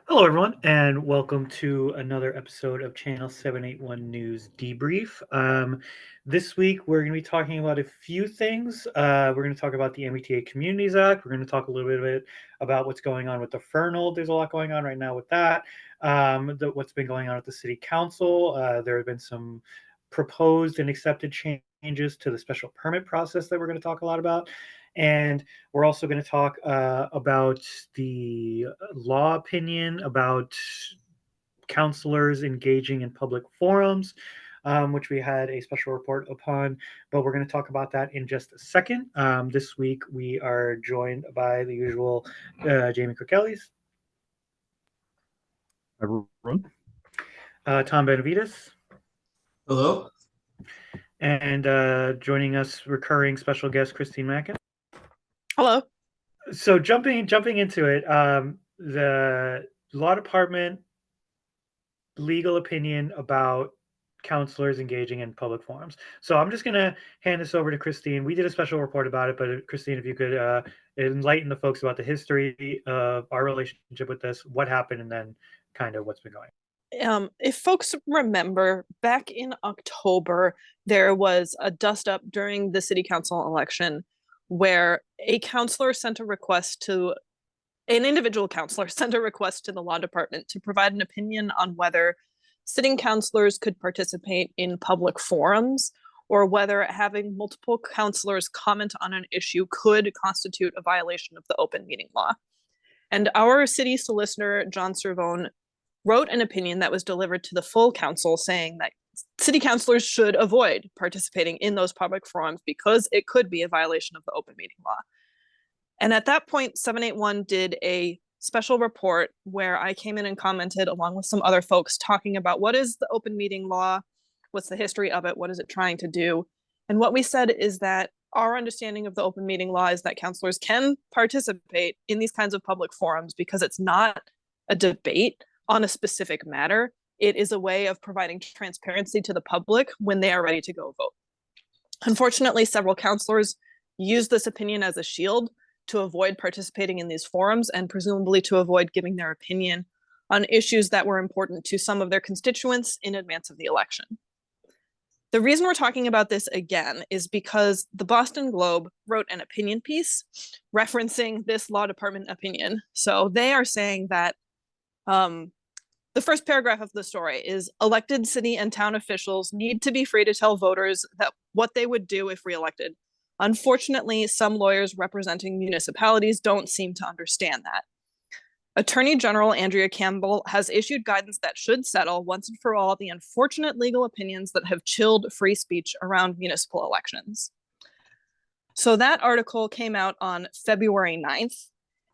Hello, everyone, and welcome to another episode of Channel 781 News Debrief. This week, we're going to be talking about a few things. We're going to talk about the MBTA Communities Act. We're going to talk a little bit about what's going on with the Fernald. There's a lot going on right now with that. What's been going on at the City Council. There have been some proposed and accepted changes to the special permit process that we're going to talk a lot about. And we're also going to talk about the law opinion about councilors engaging in public forums, which we had a special report upon, but we're going to talk about that in just a second. This week, we are joined by the usual Jamie Kirkellis, Everyone. Tom Benavides, Hello. and joining us, recurring special guest Christine Mackin. Hello. So jumping into it, the law department legal opinion about counselors engaging in public forums. So I'm just going to hand this over to Christine. We did a special report about it, but Christine, if you could enlighten the folks about the history of our relationship with this, what happened, and then kind of what's been going. If folks remember, back in October, there was a dust up during the city council election where an individual counselor sent a request to the law department to provide an opinion on whether sitting counselors could participate in public forums or whether having multiple counselors comment on an issue could constitute a violation of the open meeting law. And our city solicitor, John Cervone, wrote an opinion that was delivered to the full council saying that city councilors should avoid participating in those public forums because it could be a violation of the open meeting law. And at that point, 781 did a special report where I came in and commented along with some other folks talking about what is the open meeting law, what's the history of it, what is it trying to do. And what we said is that our understanding of the open meeting law is that councilors can participate in these kinds of public forums because it's not a debate on a specific matter. It is a way of providing transparency to the public when they are ready to go vote. Unfortunately, several councilors used this opinion as a shield to avoid participating in these forums and presumably to avoid giving their opinion on issues that were important to some of their constituents in advance of the election. The reason we're talking about this again is because the Boston Globe wrote an opinion piece referencing this law department opinion. So they are saying that the first paragraph of the story is elected city and town officials need to be free to tell voters that what they would do if reelected. Unfortunately, some lawyers representing municipalities don't seem to understand that. Attorney General Andrea Campbell has issued guidance that should settle once and for all the unfortunate legal opinions that have chilled free speech around municipal elections. So that article came out on February 9th.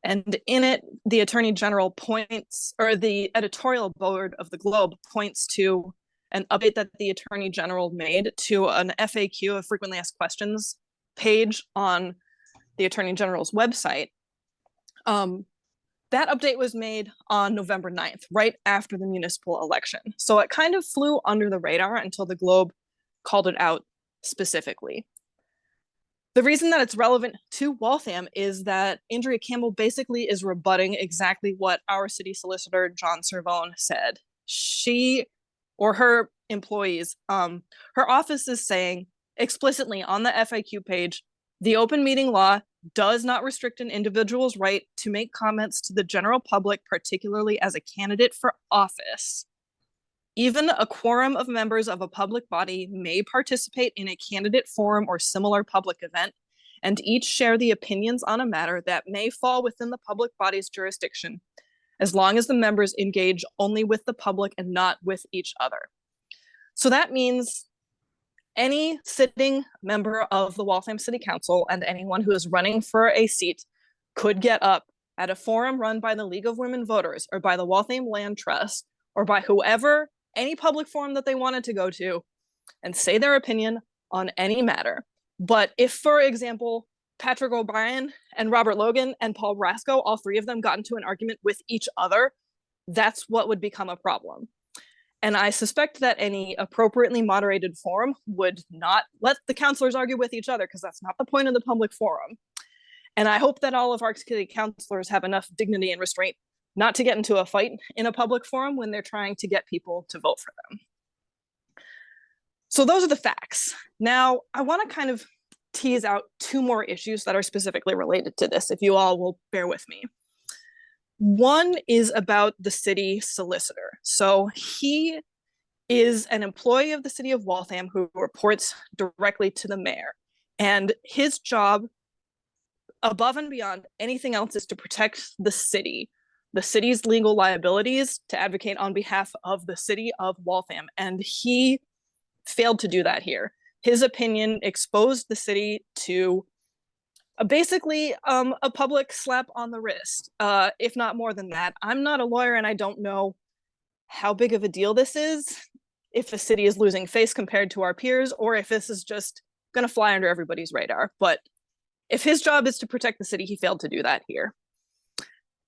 And in it, the Attorney General points, or the editorial board of the Globe points to an update that the Attorney General made to an FAQ, a frequently asked questions page on the Attorney General's website. That update was made on November 9th, right after the municipal election. So it kind of flew under the radar until the Globe called it out specifically. The reason that it's relevant to Waltham is that Andrea Campbell basically is rebutting exactly what our city solicitor, John Cervone, said. She, or her employees, her office is saying explicitly on the FAQ page, the open meeting law does not restrict an individual's right to make comments to the general public, particularly as a candidate for office. Even a quorum of members of a public body may participate in a candidate forum or similar public event, and each share the opinions on a matter that may fall within the public body's jurisdiction, as long as the members engage only with the public and not with each other. So that means any sitting member of the Waltham City Council and anyone who is running for a seat could get up at a forum run by the League of Women Voters or by the Waltham Land Trust or by whoever, any public forum that they wanted to go to, and say their opinion on any matter. But if, for example, Patrick O'Brien and Robert Logan and Paul Rasco, all three of them got into an argument with each other, that's what would become a problem. And I suspect that any appropriately moderated forum would not let the councilors argue with each other, because that's not the point of the public forum. And I hope that all of our city councilors have enough dignity and restraint not to get into a fight in a public forum when they're trying to get people to vote for them. So those are the facts. Now, I want to kind of tease out two more issues that are specifically related to this, if you all will bear with me. One is about the city solicitor. So he is an employee of the city of Waltham who reports directly to the mayor. And his job, above and beyond anything else, is to protect the city's legal liabilities, to advocate on behalf of the city of Waltham. And he failed to do that here. His opinion exposed the city to basically a public slap on the wrist, if not more than that. I'm not a lawyer and I don't know how big of a deal this is, if the city is losing face compared to our peers, or if this is just going to fly under everybody's radar. But if his job is to protect the city, he failed to do that here.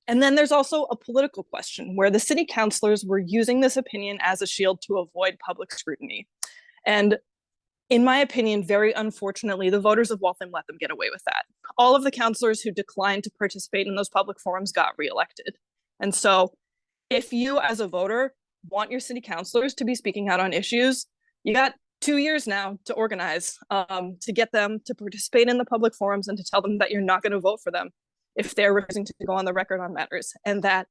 And then there's also a political question where the city councilors were using this opinion as a shield to avoid public scrutiny. And in my opinion, very unfortunately, the voters of Waltham let them get away with that. All of the councilors who declined to participate in those public forums got reelected. And so if you as a voter want your city councilors to be speaking out on issues, you got 2 years now to organize, to get them to participate in the public forums and to tell them that you're not going to vote for them if they're refusing to go on the record on matters, and that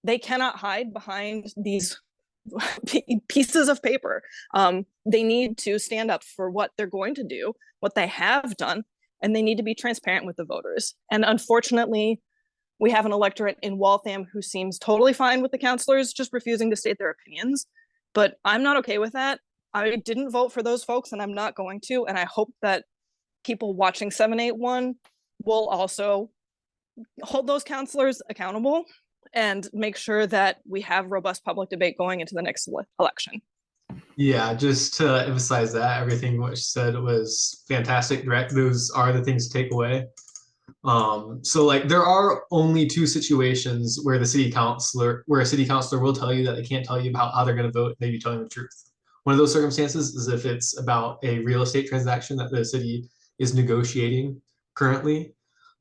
they cannot hide behind these pieces of paper. They need to stand up for what they're going to do, what they have done, and they need to be transparent with the voters. And unfortunately, we have an electorate in Waltham who seems totally fine with the councilors just refusing to state their opinions. But I'm not okay with that. I didn't vote for those folks and I'm not going to. And I hope that people watching 781 will also hold those councilors accountable and make sure that we have robust public debate going into the next election. Yeah, just to emphasize that, everything what you said was fantastic. Direct, those are the things to take away. So like there are only two situations where a city councilor will tell you that they can't tell you about how they're going to vote, maybe telling the truth. One of those circumstances is if it's about a real estate transaction that the city is negotiating currently.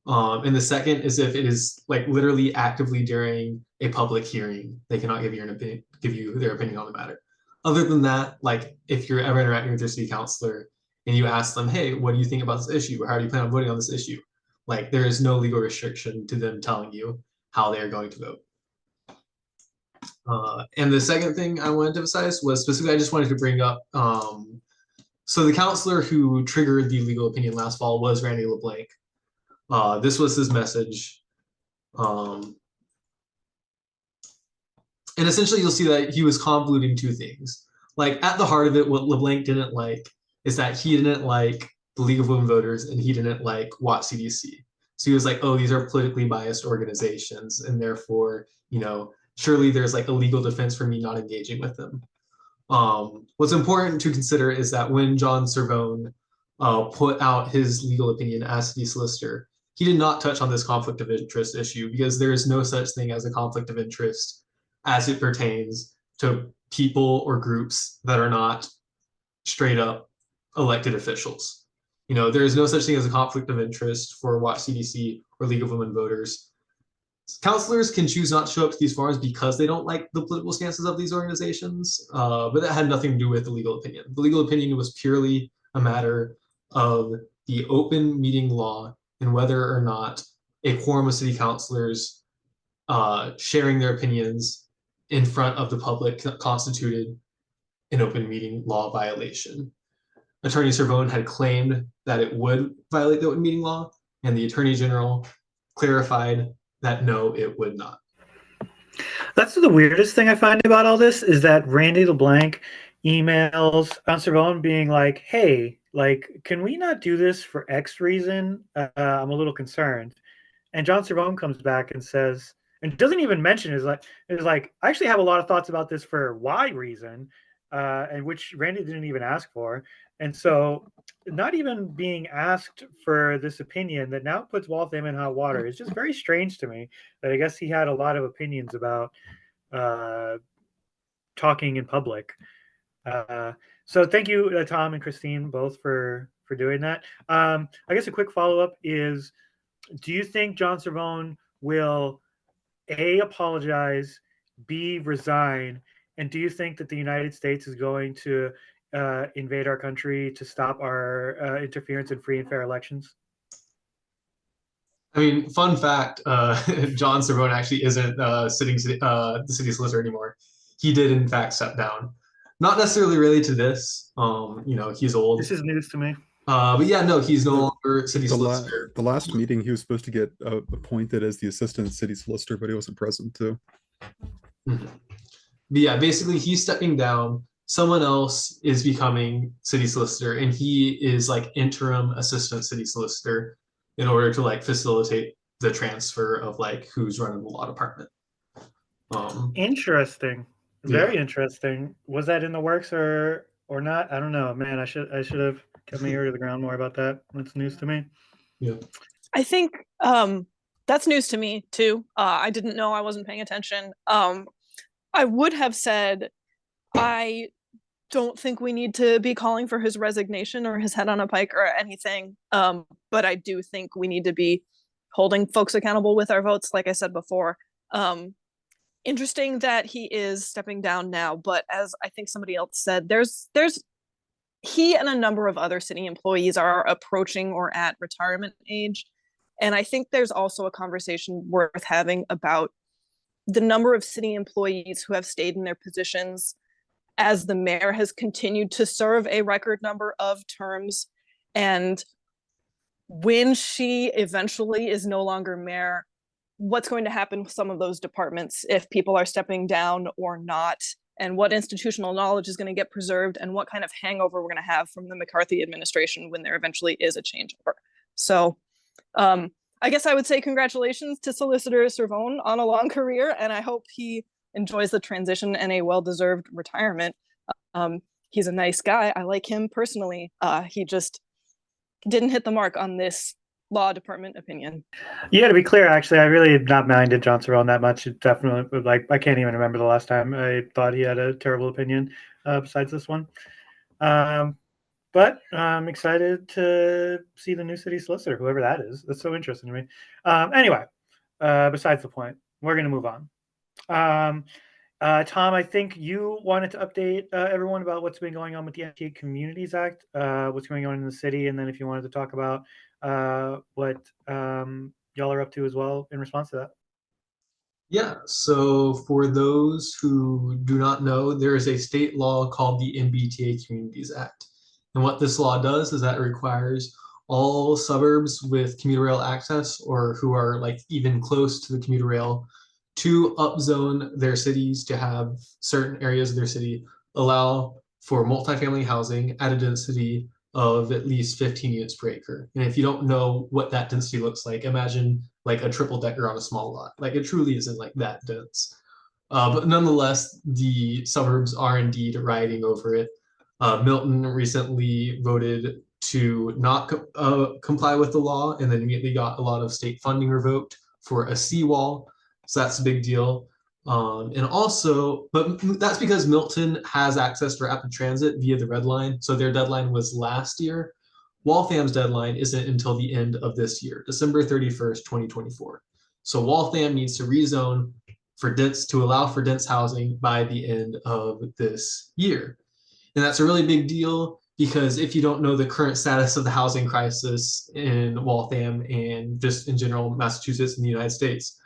And the second is if it is like literally actively during a public hearing, they cannot give you their opinion on the matter. Other than that, like if you're ever interacting with your city councilor and you ask them, hey, what do you think about this issue? Or how do you plan on voting on this issue? Like there is no legal restriction to them telling you how they are going to vote. And the second thing I wanted to emphasize was specifically, I just wanted to bring up, so the councilor who triggered the legal opinion last fall was Randy LeBlanc. This was his message. And essentially you'll see that he was convoluting two things. Like at the heart of it, what LeBlanc didn't like is that he didn't like the League of Women Voters and he didn't like Watt CDC. So he was like, oh, these are politically biased organizations and therefore, you know, surely there's like a legal defense for me not engaging with them. What's important to consider is that when John Cervone put out his legal opinion as city solicitor, he did not touch on this conflict of interest issue because there is no such thing as a conflict of interest as it pertains to people or groups that are not straight up elected officials. You know, there is no such thing as a conflict of interest for Watch CDC or League of Women Voters. Councilors can choose not to show up to these forums because they don't like the political stances of these organizations, but that had nothing to do with the legal opinion. The legal opinion was purely a matter of the open meeting law and whether or not a quorum of city councilors sharing their opinions in front of the public constituted an open meeting law violation. Attorney Cervone had claimed that it would violate the open meeting law, and the Attorney General clarified that no, it would not. That's the weirdest thing I find about all this is that Randy LeBlanc emails John Cervone being like, hey, like, can we not do this for X reason? I'm a little concerned. And John Cervone comes back and says, and doesn't even mention is like, I actually have a lot of thoughts about this for Y reason, and which Randy didn't even ask for. And so not even being asked for this opinion that now puts Waltham in hot water is just very strange to me that I guess he had a lot of opinions about talking in public. So thank you, Tom and Christine, both for doing that. I guess a quick follow-up is, do you think John Cervone will A, apologize, B, resign? And do you think that the United States is going to invade our country to stop our interference in free and fair elections? I mean, fun fact, John Cervone actually isn't the city solicitor anymore. He did, in fact, step down. Not necessarily related to this. He's old. This is news to me. But yeah, no, he's no The, longer city solicitor. the last meeting, he was supposed to get appointed as the assistant city solicitor, but he wasn't present too. Mhm. But yeah, basically he's stepping down. Someone else is becoming city solicitor, and he is like interim assistant city solicitor in order to like facilitate the transfer of like who's running the law department. Interesting. Very Yeah. interesting. Was that in the works or not? I don't know. Man, I should have kept my ear to the ground more about that. That's news to me. Yeah. I think that's news to me too. I didn't know, I wasn't paying attention. I would have said I don't think we need to be calling for his resignation or his head on a pike or anything. But I do think we need to be holding folks accountable with our votes, like I said before. Interesting that he is stepping down now, but as I think somebody else said, there's he and a number of other city employees are approaching or at retirement age. And I think there's also a conversation worth having about the number of city employees who have stayed in their positions as the mayor has continued to serve a record number of terms. And when she eventually is no longer mayor, what's going to happen with some of those departments if people are stepping down or not, and what institutional knowledge is going to get preserved, and what kind of hangover we're going to have from the McCarthy administration when there eventually is a changeover. So I guess I would say congratulations to Solicitor Cervone on a long career, and I hope he enjoys the transition and a well-deserved retirement. He's a nice guy. I like him personally. He just didn't hit the mark on this law department opinion. Yeah, to be clear, actually, I really have not minded John Cervone that much. It definitely, like, I can't even remember the last time I thought he had a terrible opinion besides this one. But I'm excited to see the new city solicitor, whoever that is. That's so interesting to me. Anyway, besides the point, we're going to move on. Tom, I think you wanted to update everyone about what's been going on with the MBTA Communities Act, what's going on in the city, and then if you wanted to talk about what y'all are up to as well in response to that. Yeah, so for those who do not know, there is a state law called the MBTA Communities Act. And what this law does is that it requires all suburbs with commuter rail access, or who are like even close to the commuter rail, to upzone their cities to have certain areas of their city allow for multifamily housing at a density of at least 15 units per acre. And if you don't know what that density looks like, imagine like a triple decker on a small lot. Like it truly isn't like that dense. But nonetheless, the suburbs are indeed riding over it. Milton recently voted to not comply with the law, and then immediately got a lot of state funding revoked for a seawall. So that's a big deal. And also, but that's because Milton has access to rapid transit via the Red Line. So their deadline was last year. Waltham's deadline isn't until the end of this year, December 31st, 2024. So Waltham needs to rezone to allow for dense housing by the end of this year. And that's a really big deal because if you don't know the current status of the housing crisis in Waltham and just in general Massachusetts and the United States,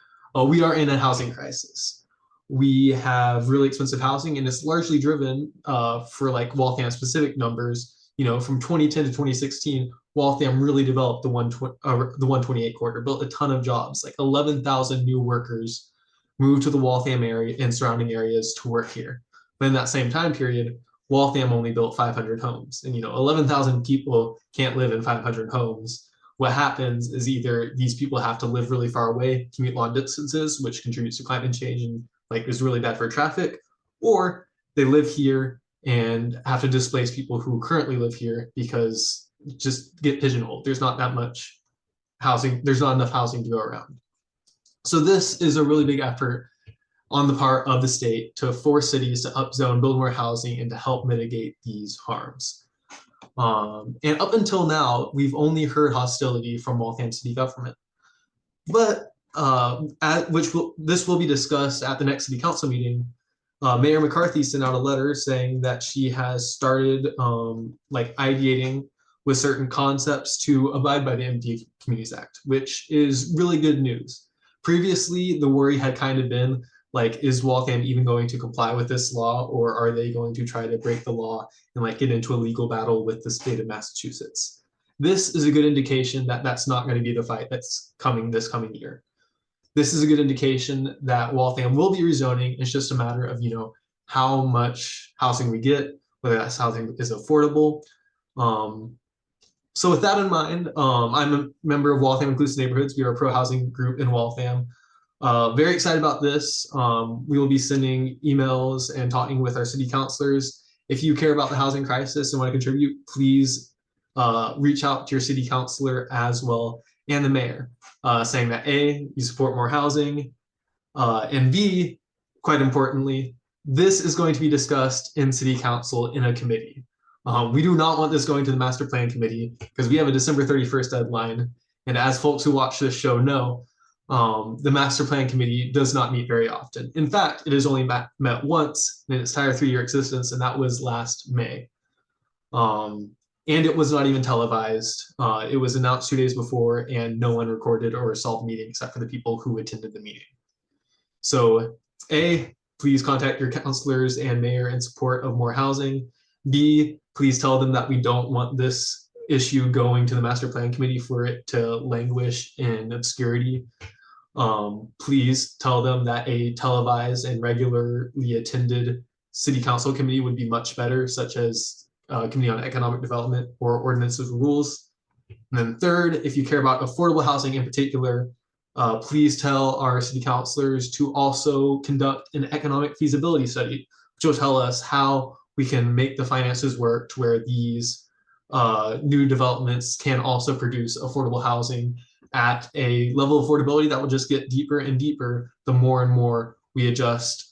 we are in a housing crisis. We have really expensive housing, and it's largely driven for like Waltham specific numbers. You know, from 2010 to 2016, Waltham really developed the 128 corridor, built a ton of jobs, like 11,000 new workers moved to the Waltham area and surrounding areas to work here. But in that same time period, Waltham only built 500 homes, and 11,000 people can't live in 500 homes. What happens is either these people have to live really far away, commute long distances, which contributes to climate change and like is really bad for traffic, or they live here and have to displace people who currently live here because just get pigeonholed. There's not that much housing. There's not enough housing to go around. So this is a really big effort on the part of the state to force cities to upzone, build more housing, and to help mitigate these harms. And up until now, we've only heard hostility from Waltham city government. But this will be discussed at the next city council meeting. Mayor McCarthy sent out a letter saying that she has started like ideating with certain concepts to abide by the MBTA Communities Act, which is really good news. Previously, the worry had kind of been like, is Waltham even going to comply with this law, or are they going to try to break the law and like get into a legal battle with the state of Massachusetts? This is a good indication that that's not going to be the fight that's coming this coming year. This is a good indication that Waltham will be rezoning. It's just a matter of, how much housing we get, whether that housing is affordable. So with that in mind, I'm a member of Waltham Inclusive Neighborhoods. We are a pro-housing group in Waltham. Very excited about this. We will be sending emails and talking with our city councilors. If you care about the housing crisis and want to contribute, please reach out to your city councilor as well, and the mayor, saying that A, you support more housing, and B, quite importantly, this is going to be discussed in city council in a committee. We do not want this going to the master plan committee because we have a December 31st deadline. And as folks who watch this show know, the master plan committee does not meet very often. In fact, it has only met once in its entire 3-year existence, and that was last May. And it was not even televised. It was announced 2 days before, and no one recorded or saw the meeting except for the people who attended the meeting. So A, please contact your councilors and mayor in support of more housing. B, please tell them that we don't want this issue going to the master plan committee for it to languish in obscurity. Please tell them that a televised and regularly attended city council committee would be much better, such as Committee on Economic Development or Ordinances and Rules. And then third, if you care about affordable housing in particular, please tell our city councilors to also conduct an economic feasibility study, which will tell us how we can make the finances work to where these new developments can also produce affordable housing at a level of affordability that will just get deeper and deeper the more and more we adjust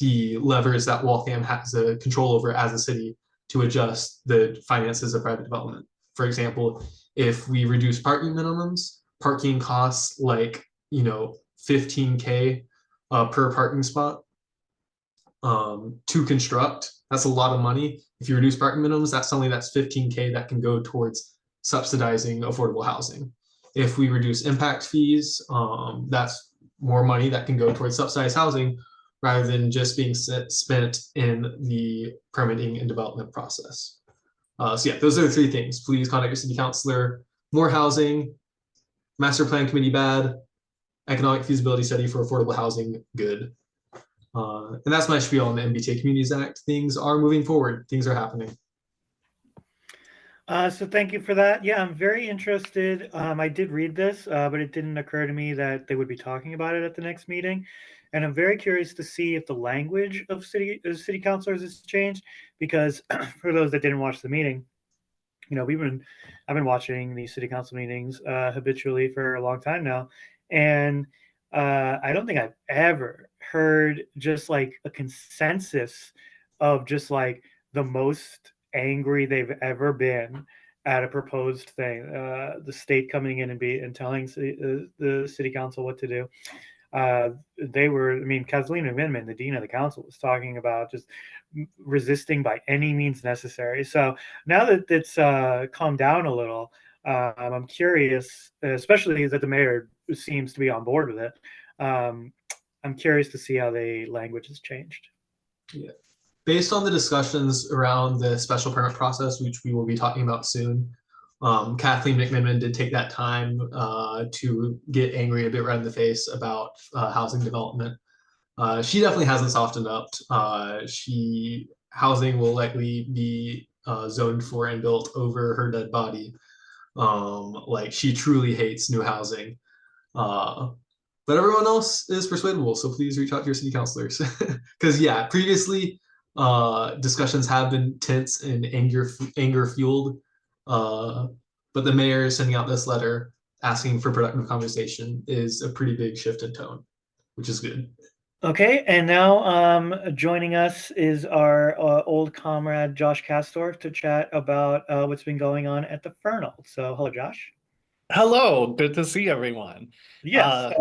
the levers that Waltham has control over as a city to adjust the finances of private development. For example, if we reduce parking minimums, parking costs like, $15K per parking spot to construct. That's a lot of money. If you reduce parking minimums, that's $15K that can go towards subsidizing affordable housing. If we reduce impact fees, that's more money that can go towards subsidized housing rather than just being spent in the permitting and development process. So yeah, those are the 3 things. Please contact your city councilor. More housing, master plan committee bad, economic feasibility study for affordable housing good. And that's my spiel on the MBTA Communities Act. Things are moving forward. Things are happening. So thank you for that. Yeah, I'm very interested. I did read this, but it didn't occur to me that they would be talking about it at the next meeting. And I'm very curious to see if the language of city councilors has changed, because for those that didn't watch the meeting, I've been watching these city council meetings habitually for a long time now, and I don't think I've ever heard just like a consensus of just like the most angry they've ever been at a proposed thing. The state coming in and telling the city council what to do. Kathleen McMiniman, the dean of the council, was talking about just resisting by any means necessary. So now that it's calmed down a little, I'm curious, especially that the mayor seems to be on board with it. I'm curious to see how the language has changed. Yeah. Based on the discussions around the special permit process, which we will be talking about soon, Kathleen McMiniman did take that time to get angry a bit right in the face about housing development. She definitely hasn't softened up. Housing will likely be zoned for and built over her dead body. Like, she truly hates new housing. But everyone else is persuadable, so please reach out to your city councilors. Because yeah, previously discussions have been tense and anger fueled. But the mayor sending out this letter asking for productive conversation is a pretty big shift in tone, which is good. Okay, and now joining us is our old comrade Josh Castor to chat about what's been going on at the Fernald. So hello, Josh. Hello, good to see everyone. Yes,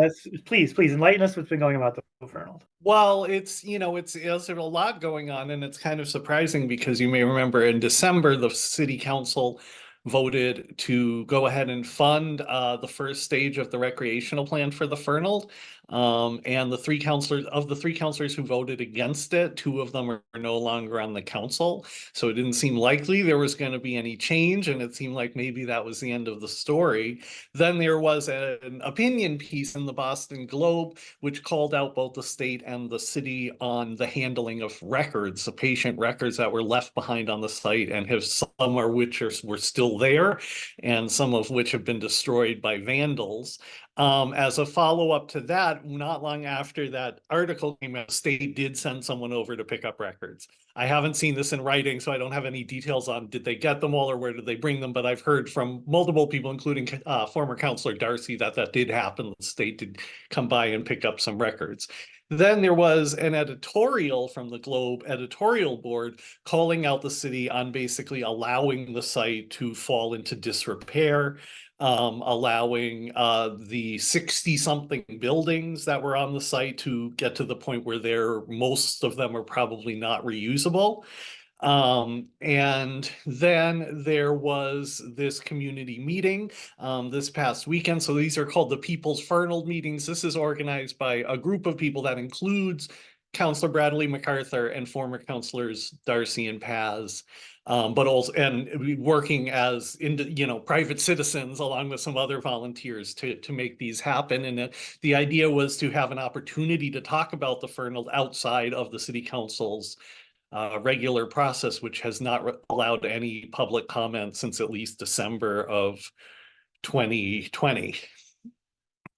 please enlighten us what's been going about the Fernald. Well, there's a lot going on, and it's kind of surprising because you may remember in December, the city council voted to go ahead and fund the first stage of the recreational plan for the Fernald. And the three councilors who voted against it, two of them are no longer on the council. So it didn't seem likely there was going to be any change, and it seemed like maybe that was the end of the story. Then there was an opinion piece in the Boston Globe, which called out both the state and the city on the handling of records, the patient records that were left behind on the site, and have some are which were still there, and some of which have been destroyed by vandals. As a follow-up to that, not long after that article came out, the state did send someone over to pick up records. I haven't seen this in writing, so I don't have any details on did they get them all or where did they bring them, but I've heard from multiple people, including former Councilor Darcy, that did happen. The state did come by and pick up some records. Then there was an editorial from the Globe editorial board calling out the city on basically allowing the site to fall into disrepair, allowing the 60-something buildings that were on the site to get to the point where most of them are probably not reusable. And then there was this community meeting this past weekend. So these are called the People's Fernald meetings. This is organized by a group of people that includes Councilor Bradley MacArthur and former councilors Darcy and Paz, but also working as private citizens along with some other volunteers to make these happen. And the idea was to have an opportunity to talk about the Fernald outside of the city council's regular process, which has not allowed any public comment since at least December of 2020.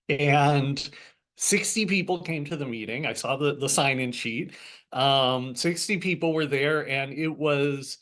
And 60 people came to the meeting. I saw the sign-in sheet. 60 people were there, and it was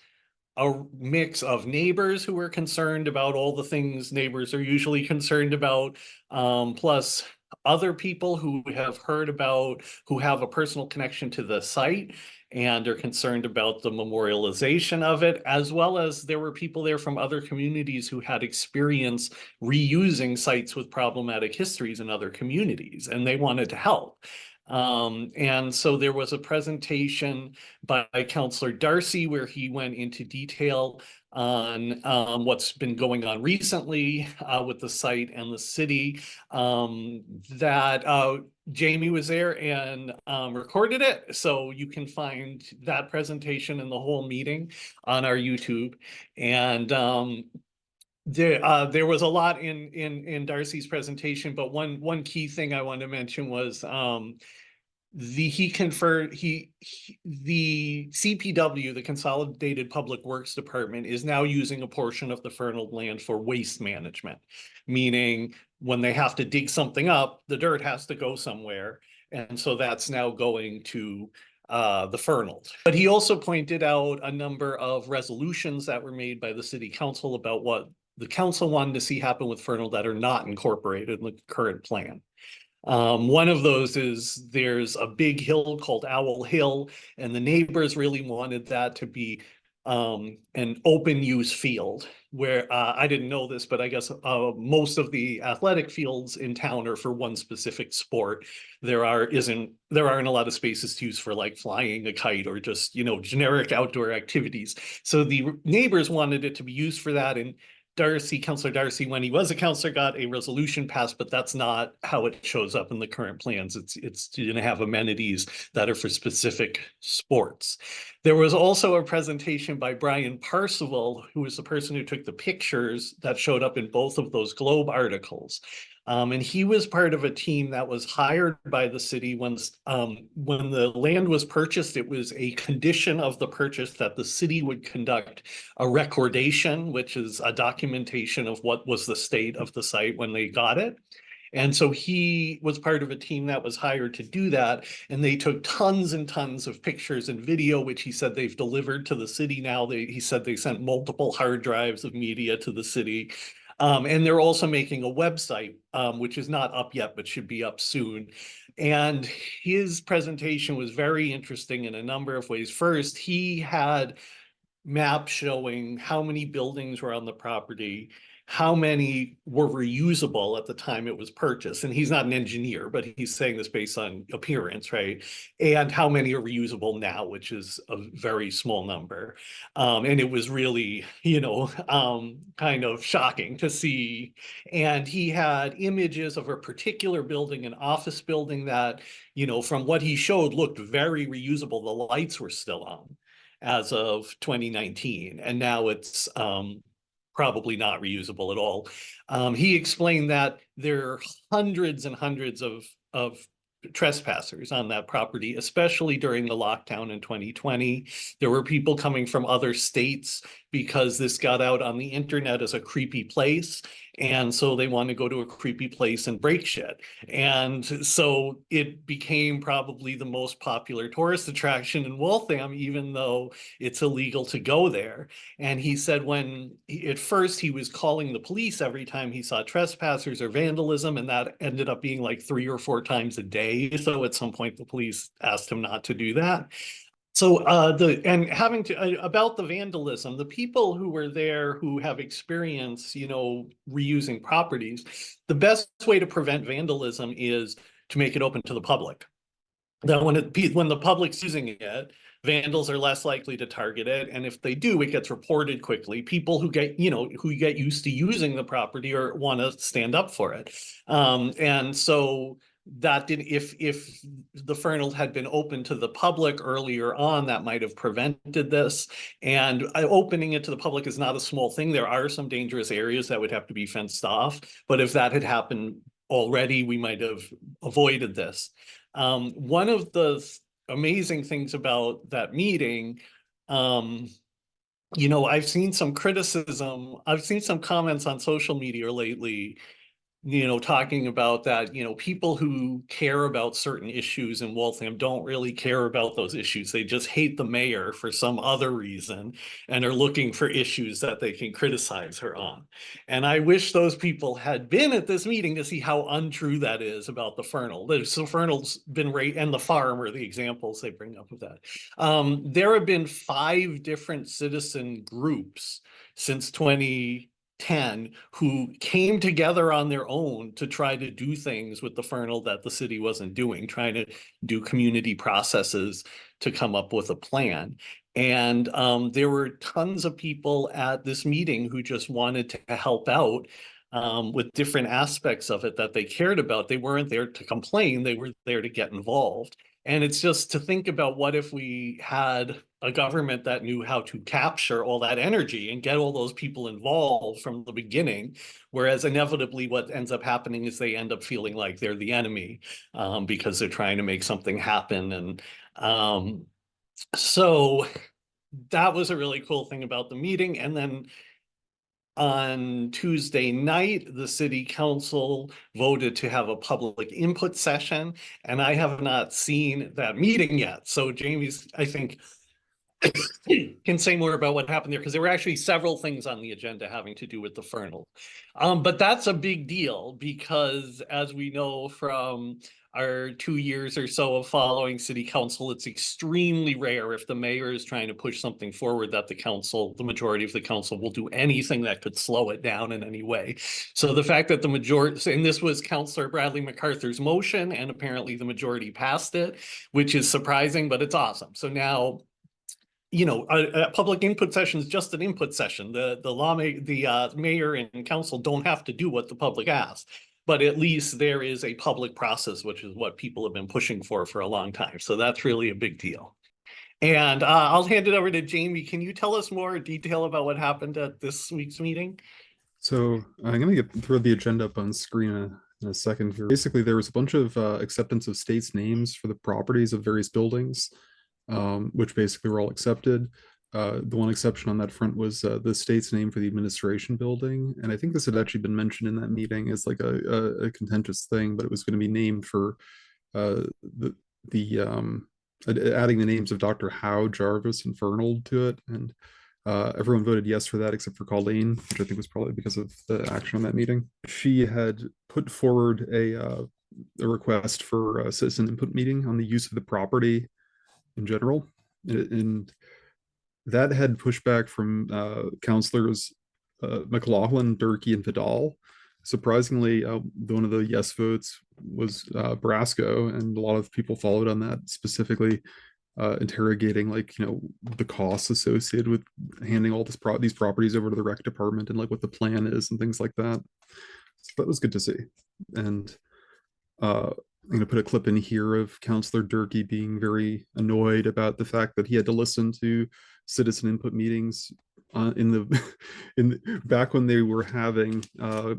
a mix of neighbors who were concerned about all the things neighbors are usually concerned about, plus other people who have heard about, who have a personal connection to the site and are concerned about the memorialization of it, as well as there were people there from other communities who had experience reusing sites with problematic histories in other communities, and they wanted to help. And so there was a presentation by Councilor Darcy where he went into detail on what's been going on recently with the site and the city. Jamie was there and recorded it, so you can find that presentation and the whole meeting on our YouTube. And there was a lot in Darcy's presentation, but one key thing I want to mention was the CPW, the Consolidated Public Works Department, is now using a portion of the Fernald land for waste management, meaning when they have to dig something up, the dirt has to go somewhere, and so that's now going to the Fernald. But he also pointed out a number of resolutions that were made by the city council about what the council wanted to see happen with Fernald that are not incorporated in the current plan. One of those is there's a big hill called Owl Hill, and the neighbors really wanted that to be an open use field where I didn't know this, but I guess most of the athletic fields in town are for one specific sport. There aren't a lot of spaces to use for like flying a kite or just, generic outdoor activities. So the neighbors wanted it to be used for that, and Councilor Darcy, when he was a councilor, got a resolution passed, but that's not how it shows up in the current plans. It's going to have amenities that are for specific sports. There was also a presentation by Bryan Parcival, who was the person who took the pictures that showed up in both of those Globe articles. And he was part of a team that was hired by the city when the land was purchased. It was a condition of the purchase that the city would conduct a recordation, which is a documentation of what was the state of the site when they got it. And so he was part of a team that was hired to do that. And they took tons and tons of pictures and video, which he said they've delivered to the city now. He said they sent multiple hard drives of media to the city. And they're also making a website, which is not up yet, but should be up soon. And his presentation was very interesting in a number of ways. First, he had maps showing how many buildings were on the property, how many were reusable at the time it was purchased. And he's not an engineer, but he's saying this based on appearance, right? And how many are reusable now, which is a very small number. And it was really, kind of shocking to see. And he had images of a particular building, an office building that, from what he showed, looked very reusable. The lights were still on as of 2019, and now it's probably not reusable at all. He explained that there are hundreds and hundreds of trespassers on that property, especially during the lockdown in 2020. There were people coming from other states because this got out on the internet as a creepy place. And so they want to go to a creepy place and break shit. And so it became probably the most popular tourist attraction in Waltham, even though it's illegal to go there. And he said at first he was calling the police every time he saw trespassers or vandalism, and that ended up being like 3 or 4 times a day. So at some point the police asked him not to do that. So about the vandalism, the people who were there who have experience, reusing properties, the best way to prevent vandalism is to make it open to the public. That when the public's using it, vandals are less likely to target it, and if they do, it gets reported quickly. People who get used to using the property or want to stand up for it, and so that if the Fernald had been open to the public earlier on, that might have prevented this. And opening it to the public is not a small thing. There are some dangerous areas that would have to be fenced off, but if that had happened already, we might have avoided this. One of the amazing things about that meeting, I've seen some criticism, I've seen some comments on social media lately, talking about that, people who care about certain issues in Waltham don't really care about those issues. They just hate the mayor for some other reason and are looking for issues that they can criticize her on. And I wish those people had been at this meeting to see how untrue that is about the Fernald. So Fernald's been and the farm are the examples they bring up of that. There have been 5 different citizen groups since 2010 who came together on their own to try to do things with the Fernald that the city wasn't doing, trying to do community processes to come up with a plan. And there were tons of people at this meeting who just wanted to help out with different aspects of it that they cared about. They weren't there to complain, they were there to get involved. And it's just to think about, what if we had a government that knew how to capture all that energy and get all those people involved from the beginning, whereas inevitably what ends up happening is they end up feeling like they're the enemy because they're trying to make something happen. And so that was a really cool thing about the meeting. And then on Tuesday night, the city council voted to have a public input session, and I have not seen that meeting yet. So Jamie's, I think, can say more about what happened there, because there were actually several things on the agenda having to do with the Fernald. But that's a big deal because, as we know from our 2 years or so of following city council, it's extremely rare if the mayor is trying to push something forward that the majority of the council will do anything that could slow it down in any way. So the fact that the majority, and this was Councilor Bradley MacArthur's motion, and apparently the majority passed it, which is surprising, but it's awesome. So now, a public input session is just an input session. The mayor and council don't have to do what the public asks, but at least there is a public process, which is what people have been pushing for a long time. So that's really a big deal. And I'll hand it over to Jamie. Can you tell us more detail about what happened at this week's meeting? So I'm going to throw the agenda up on screen in a second here. Basically, there was a bunch of acceptance of states' names for the properties of various buildings, which basically were all accepted. The one exception on that front was the state's name for the administration building. And I think this had actually been mentioned in that meeting as like a contentious thing, but it was going to be named for adding the names of Dr. Howe, Jarvis, and Fernald to it. And everyone voted yes for that except for Colleen, which I think was probably because of the action on that meeting. She had put forward a request for a citizen input meeting on the use of the property in general, and that had pushback from councilors McLaughlin, Durkee, and Vidal. Surprisingly, one of the yes votes was Brasco, and a lot of people followed on that, specifically interrogating the costs associated with handing all these properties over to the rec department and like what the plan is and things like that. So that was good to see. And I'm going to put a clip in here of Councilor Durkee being very annoyed about the fact that he had to listen to citizen input meetings back when they were having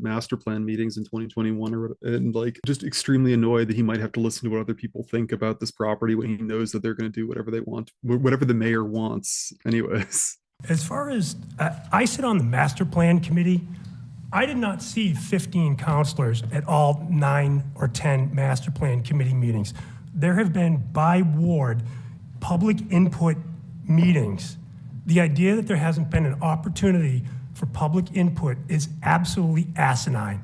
master plan meetings in 2021, and like just extremely annoyed that he might have to listen to what other people think about this property when he knows that they're going to do whatever they want, whatever the mayor wants anyways. As far as I sit on the master plan committee, I did not see 15 councilors at all 9 or 10 master plan committee meetings. There have been by ward public input meetings. The idea that there hasn't been an opportunity for public input is absolutely asinine.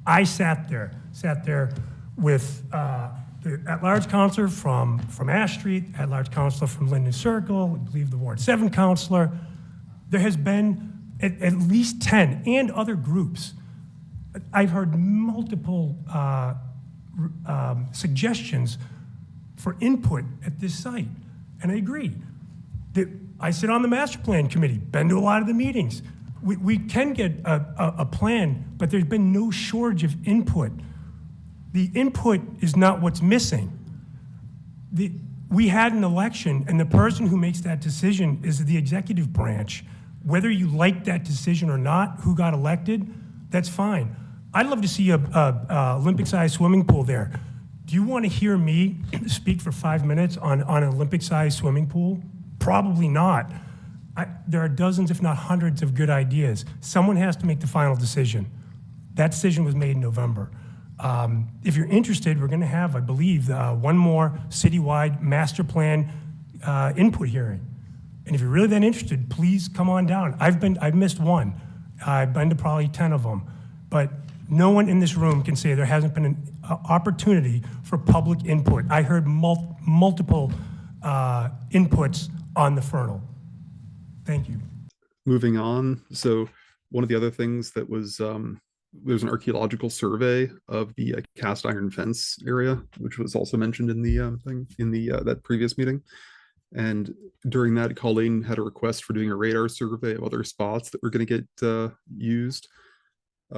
I sat there with the at-large councilor from Ash Street, at-large councilor from Linden Circle, I believe the Ward 7 councilor. There has been at least 10 and other groups. I've heard multiple suggestions for input at this site, and I agree. I sit on the master plan committee, been to a lot of the meetings. We can get a plan, but there's been no shortage of input. The input is not what's missing. We had an election, and the person who makes that decision is the executive branch. Whether you like that decision or not, who got elected, that's fine. I'd love to see a Olympic-sized swimming pool there. Do you want to hear me speak for 5 minutes on an Olympic-sized swimming pool? Probably not. There are dozens, if not hundreds, of good ideas. Someone has to make the final decision. That decision was made in November. If you're interested, we're going to have, I believe, one more citywide master plan input hearing. And if you're really that interested, please come on down. I've missed one. I've been to probably 10 of them. But no one in this room can say there hasn't been an opportunity for public input. I heard multiple inputs on the Fernald. Thank you. Moving on. So one of the other things that was, there's an archaeological survey of the cast iron fence area, which was also mentioned in the thing in the that previous meeting. And during that, Colleen had a request for doing a radar survey of other spots that were going to get used,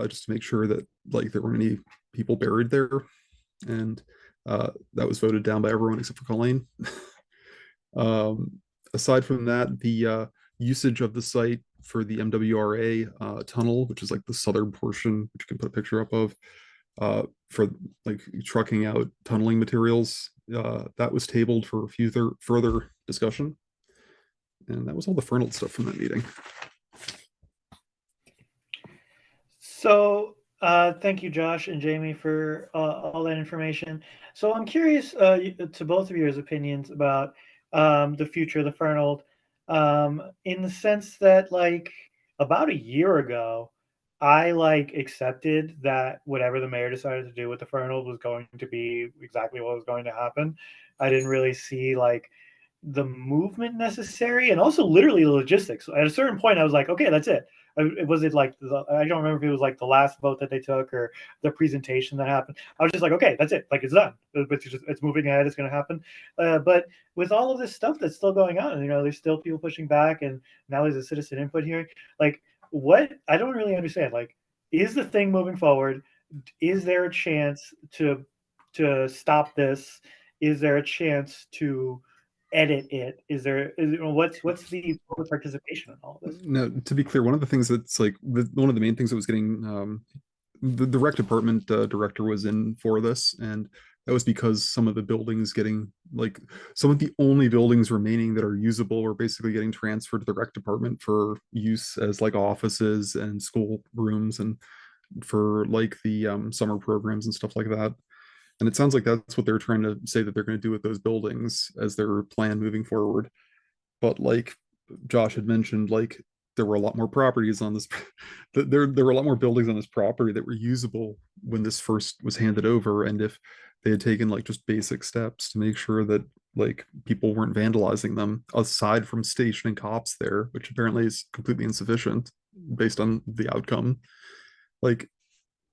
just to make sure that like there weren't any people buried there. And that was voted down by everyone except for Colleen. Aside from that, the usage of the site for the MWRA tunnel, which is like the southern portion, which you can put a picture up of, for like trucking out tunneling materials, that was tabled for further discussion. And that was all the Fernald stuff from that meeting. So thank you, Josh and Jamie, for all that information. So I'm curious to both of your opinions about the future of the Fernald, in the sense that like about a year ago, I like accepted that whatever the mayor decided to do with the Fernald was going to be exactly what was going to happen. I didn't really see like the movement necessary, and also literally the logistics. At a certain point, I was like, okay, that's it. Was it like I don't remember if it was like the last vote that they took or the presentation that happened. I was just like, okay, that's it. Like it's done. It's moving ahead. It's going to happen. But with all of this stuff that's still going on, you know, there's still people pushing back, and now there's a citizen input hearing. Like, what? I don't really understand. Like, is the thing moving forward? Is there a chance to stop this? Is there a chance to edit it? What's the public participation in all of this? No, to be clear, one of the things that's like one of the main things that was getting the rec department director was in for this, and that was because some of the buildings getting like some of the only buildings remaining that are usable were basically getting transferred to the rec department for use as like offices and school rooms and for like the summer programs and stuff like that. And it sounds like that's what they're trying to say that they're going to do with those buildings as their plan moving forward. But like Josh had mentioned, like there were a lot more properties on this. There were a lot more buildings on this property that were usable when this first was handed over. And if they had taken like just basic steps to make sure that like people weren't vandalizing them, aside from stationing cops there, which apparently is completely insufficient, based on the outcome. Like,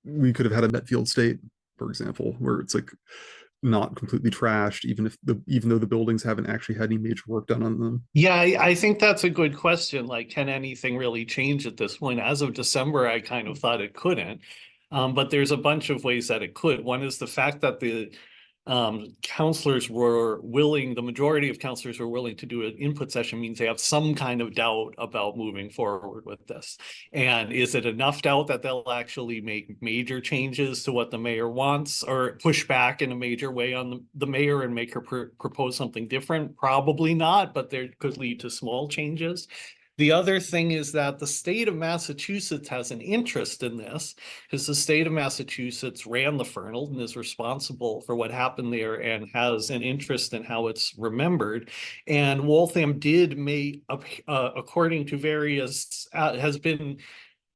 we could have had a Metfield State, for example, where it's like not completely trashed, even though the buildings haven't actually had any major work done on them. Yeah, I think that's a good question. Like, can anything really change at this point? As of December, I kind of thought it couldn't. But there's a bunch of ways that it could. One is the fact that the councilors were willing, the majority of councilors were willing to do an input session, means they have some kind of doubt about moving forward with this. And is it enough doubt that they'll actually make major changes to what the mayor wants, or push back in a major way on the mayor and make her propose something different? Probably not, but there could lead to small changes. The other thing is that the state of Massachusetts has an interest in this, because the state of Massachusetts ran the Fernald and is responsible for what happened there and has an interest in how it's remembered. And Waltham did make, according to various, has been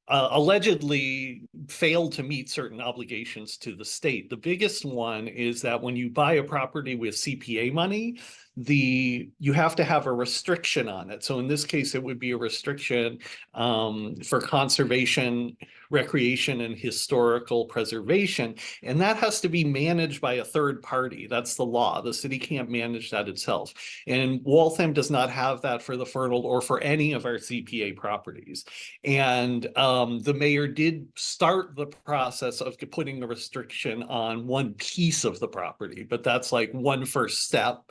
allegedly failed to meet certain obligations to the state. The biggest one is that when you buy a property with CPA money, you have to have a restriction on it. So in this case, it would be a restriction for conservation, recreation, and historical preservation. And that has to be managed by a third party. That's the law. The city can't manage that itself. And Waltham does not have that for the Fernald or for any of our CPA properties. And the mayor did start the process of putting a restriction on one piece of the property, but that's like one first step.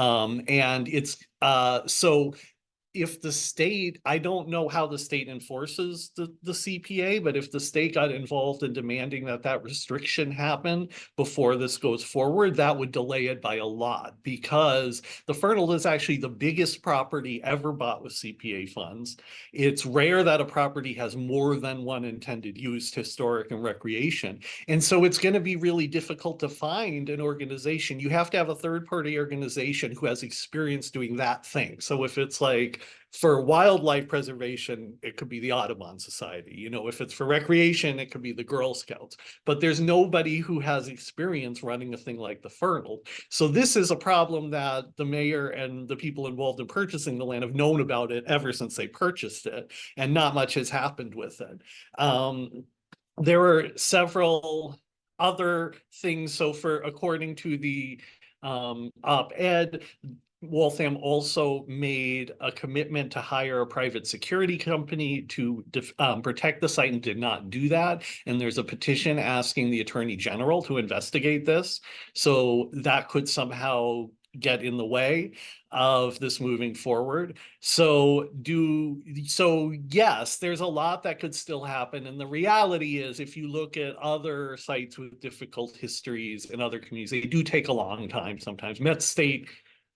And it's so if the state, I don't know how the state enforces the CPA, but if the state got involved in demanding that restriction happen before this goes forward, that would delay it by a lot, because the Fernald is actually the biggest property ever bought with CPA funds. It's rare that a property has more than one intended use, historic and recreation. And so it's going to be really difficult to find an organization. You have to have a third-party organization who has experience doing that thing. So if it's like, for wildlife preservation, it could be the Audubon Society. You know, if it's for recreation, it could be the Girl Scouts. But there's nobody who has experience running a thing like the Fernald. So this is a problem that the mayor and the people involved in purchasing the land have known about it ever since they purchased it, and not much has happened with it. There were several other things. So according to the op-ed, Waltham also made a commitment to hire a private security company to protect the site and did not do that. And there's a petition asking the Attorney General to investigate this. So that could somehow get in the way of this moving forward. So yes, there's a lot that could still happen. And the reality is, if you look at other sites with difficult histories in other communities, they do take a long time sometimes. Met State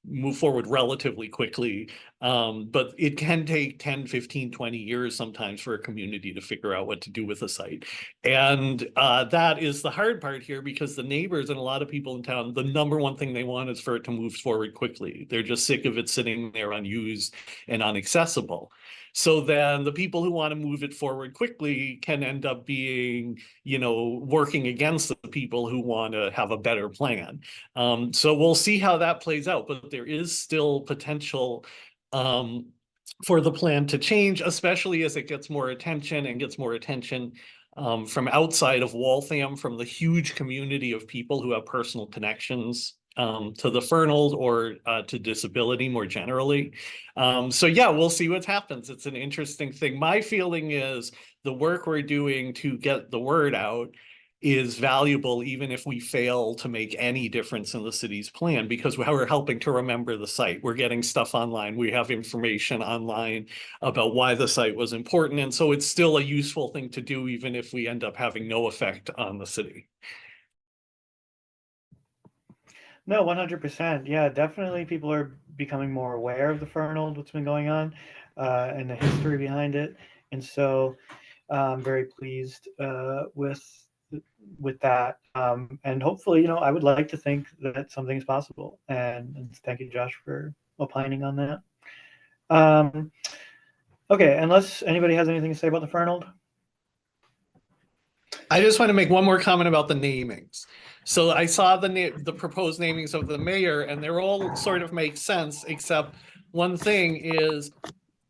move forward relatively quickly, but it can take 10, 15, 20 years sometimes for a community to figure out what to do with a site. And that is the hard part here, because the neighbors and a lot of people in town, the number one thing they want is for it to move forward quickly. They're just sick of it sitting there unused and inaccessible. So then the people who want to move it forward quickly can end up being, you know, working against the people who want to have a better plan. So we'll see how that plays out, but there is still potential for the plan to change, especially as it gets more attention and gets more attention from outside of Waltham, from the huge community of people who have personal connections to the Fernald or to disability more generally. So yeah, we'll see what happens. It's an interesting thing. My feeling is the work we're doing to get the word out is valuable, even if we fail to make any difference in the city's plan, because we're helping to remember the site. We're getting stuff online. We have information online about why the site was important. And so it's still a useful thing to do, even if we end up having no effect on the city. No, 100%. Yeah, definitely people are becoming more aware of the Fernald, what's been going on, and the history behind it. And so I'm very pleased with that. And hopefully, you know, I would like to think that something is possible. And thank you, Josh, for opining on that. Okay, unless anybody has anything to say about the Fernald. I just want to make one more comment about the namings. So I saw the proposed namings of the mayor, and they all sort of make sense, except one thing is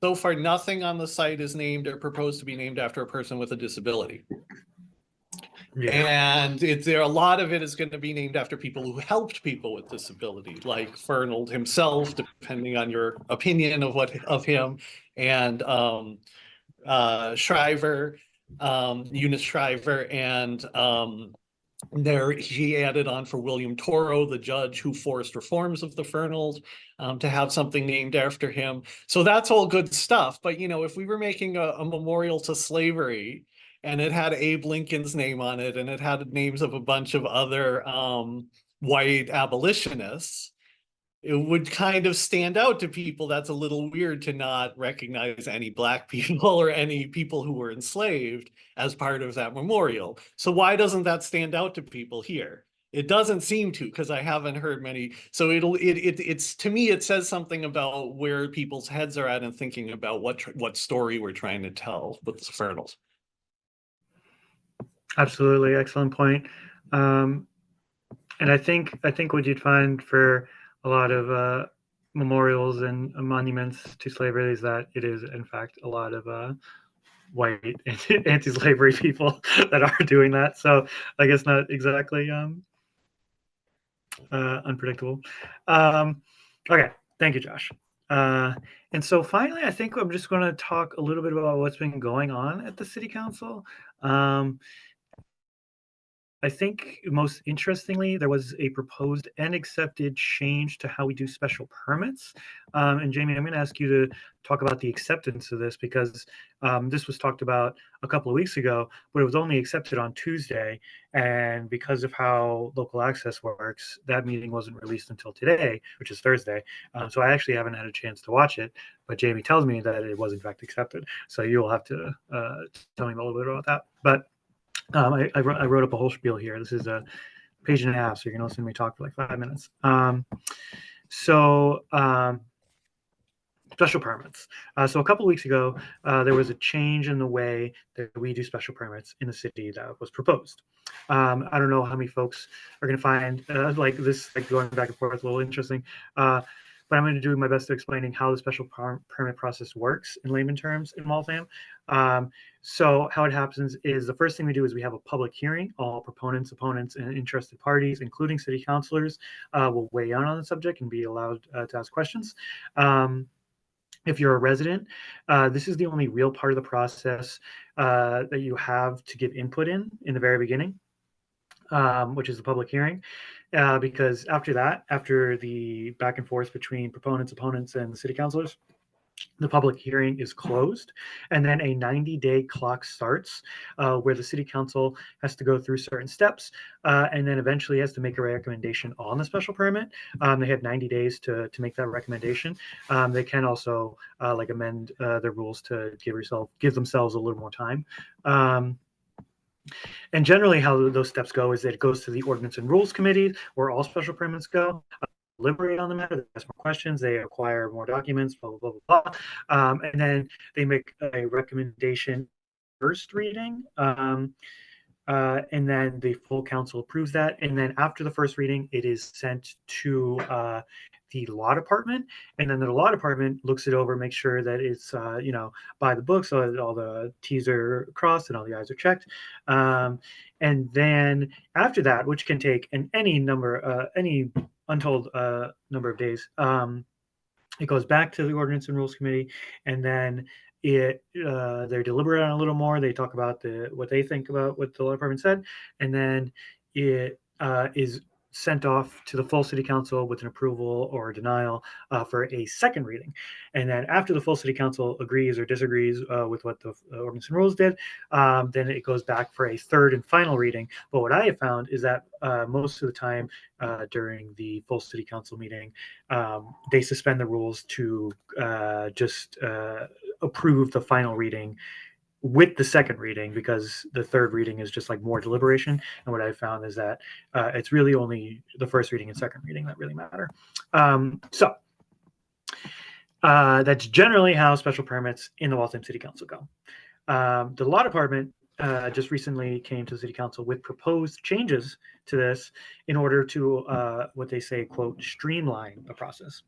So far, nothing on the site is named or proposed to be named after a person with a disability. Yeah. And a lot of it is going to be named after people who helped people with disability, like Fernald himself, depending on your opinion of him, and Shriver, Eunice Shriver, and there he added on for William Toro, the judge who forced reforms of the Fernald, to have something named after him. So that's all good stuff. But if we were making a memorial to slavery, and it had Abe Lincoln's name on it, and it had names of a bunch of other white abolitionists, it would kind of stand out to people. That's a little weird to not recognize any Black people or any people who were enslaved as part of that memorial. So why doesn't that stand out to people here? It doesn't seem to, because I haven't heard many. So it's to me, it says something about where people's heads are at and thinking about what story we're trying to tell with the Fernald. Absolutely, excellent point. And I think what you'd find for a lot of memorials and monuments to slavery is that it is, in fact, a lot of white anti-slavery people that are doing that. So I guess not exactly unpredictable. Okay, thank you, Josh. And so finally, I think I'm just going to talk a little bit about what's been going on at the City Council. I think most interestingly, there was a proposed and accepted change to how we do special permits. And Jamie, I'm going to ask you to talk about the acceptance of this because this was talked about a couple of weeks ago, but it was only accepted on Tuesday. And because of how local access works, that meeting wasn't released until today, which is Thursday. So I actually haven't had a chance to watch it, but Jamie tells me that it was in fact accepted. So you'll have to tell me a little bit about that. But I wrote up a whole spiel here. This is a page and a half, so you can listen to me talk for like 5 minutes. Special permits. So a couple of weeks ago, there was a change in the way that we do special permits in the city that was proposed. I don't know how many folks are going to find like this, like going back and forth, a little interesting. But I'm going to do my best to explaining how the special permit process works in layman terms in Waltham. So how it happens is the first thing we do is we have a public hearing. All proponents, opponents, and interested parties, including city councilors, will weigh in on the subject and be allowed to ask questions. If you're a resident, this is the only real part of the process that you have to give input in the very beginning, which is the public hearing. Because after that, after the back and forth between proponents, opponents, and the city councilors, the public hearing is closed, and then a 90-day clock starts where the city council has to go through certain steps and then eventually has to make a recommendation on the special permit. They have 90 days to make that recommendation. They can also like amend their rules to give themselves a little more time. And generally how those steps go is that it goes to the Ordinance and Rules Committee where all special permits go. Deliberate on the matter, they ask more questions, they acquire more documents, blah, blah, blah, blah. And then they make a recommendation first reading. And then the full council approves that. And then after the first reading, it is sent to the law department. And then the law department looks it over, makes sure that it's, by the book, so that all the T's are crossed and all the I's are checked. And then after that, which can take any untold number of days, it goes back to the Ordinance and Rules Committee, and then they're deliberate on a little more. They talk about what they think about what the law department said, and then it is sent off to the full city council with an approval or a denial for a second reading. And then after the full city council agrees or disagrees with what the ordinance and rules did, then it goes back for a third and final reading. But what I have found is that most of the time during the full city council meeting, they suspend the rules to just approve the final reading with the second reading, because the third reading is just like more deliberation. And what I found is that it's really only the first reading and second reading that really matter. So that's generally how special permits in the Waltham City Council go. The law department just recently came to the City Council with proposed changes to this in order to what they say, quote, streamline the process.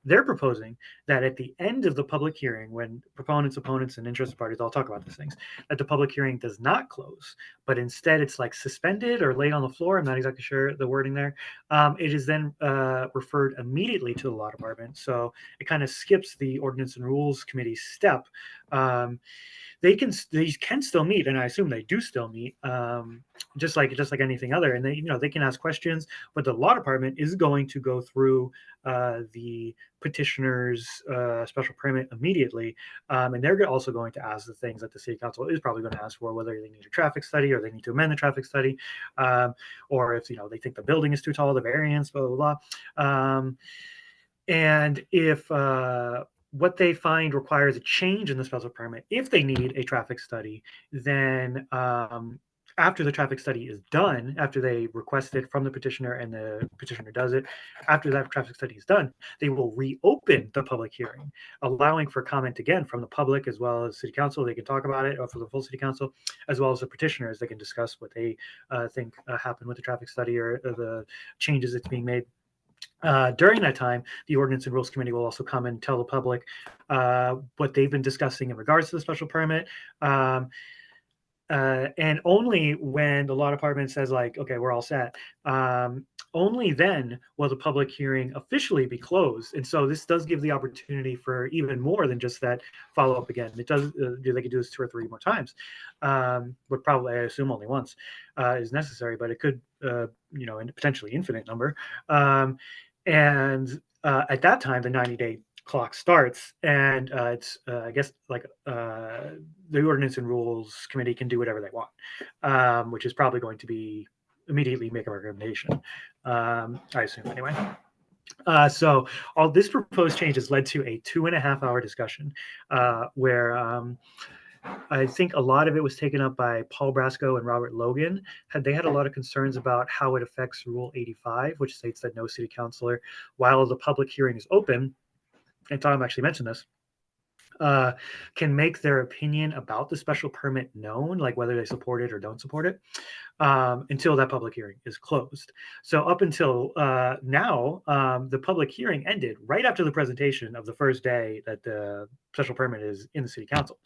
They're proposing that at the end of the public hearing, when proponents, opponents, and interested parties all talk about these things, that the public hearing does not close, but instead it's like suspended or laid on the floor. I'm not exactly sure the wording there. It is then referred immediately to the law department. So it kind of skips the Ordinance and Rules Committee step. They can still meet, and I assume they do still meet, just like anything other. And they can ask questions, but the law department is going to go through the petitioner's special permit immediately, and they're also going to ask the things that the city council is probably going to ask for, whether they need a traffic study or they need to amend the traffic study, or if they think the building is too tall, the variance, blah blah blah. And if what they find requires a change in the special permit, if they need a traffic study, then after the traffic study is done, after they request it from the petitioner and the petitioner does it, after that traffic study is done, they will reopen the public hearing, allowing for comment again from the public as well as city council. They can talk about it, or for the full city council, as well as the petitioners. They can discuss what they think happened with the traffic study or the changes that's being made. During that time, the Ordinance and Rules Committee will also come and tell the public what they've been discussing in regards to the special permit. And only when the law department says, like, okay, we're all set, only then will the public hearing officially be closed. And so this does give the opportunity for even more than just that follow-up again. It does, they could do this 2 or 3 more times, but probably, I assume, only once is necessary, but it could, potentially infinite number. And at that time, the 90-day clock starts, and it's I guess like the Ordinance and Rules Committee can do whatever they want, which is probably going to be immediately make a recommendation, I assume anyway. So all this proposed changes led to a 2.5-hour discussion where I think a lot of it was taken up by Paul Brasco and Robert Logan. They had a lot of concerns about how it affects Rule 85, which states that no city councilor, while the public hearing is open, and Tom actually mentioned this, can make their opinion about the special permit known, like whether they support it or don't support it, until that public hearing is closed. So up until now, the public hearing ended right after the presentation of the first day that the special permit is in the city council.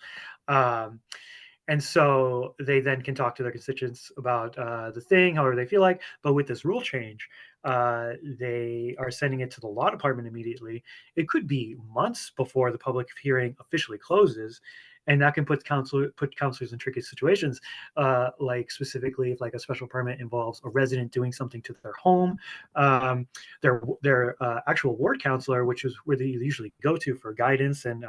And so they then can talk to their constituents about the thing, however they feel like. But with this rule change, they are sending it to the law department immediately. It could be months before the public hearing officially closes. And that can put counselors in tricky situations, like specifically if like a special permit involves a resident doing something to their home, their actual ward counselor, which is where they usually go to for guidance and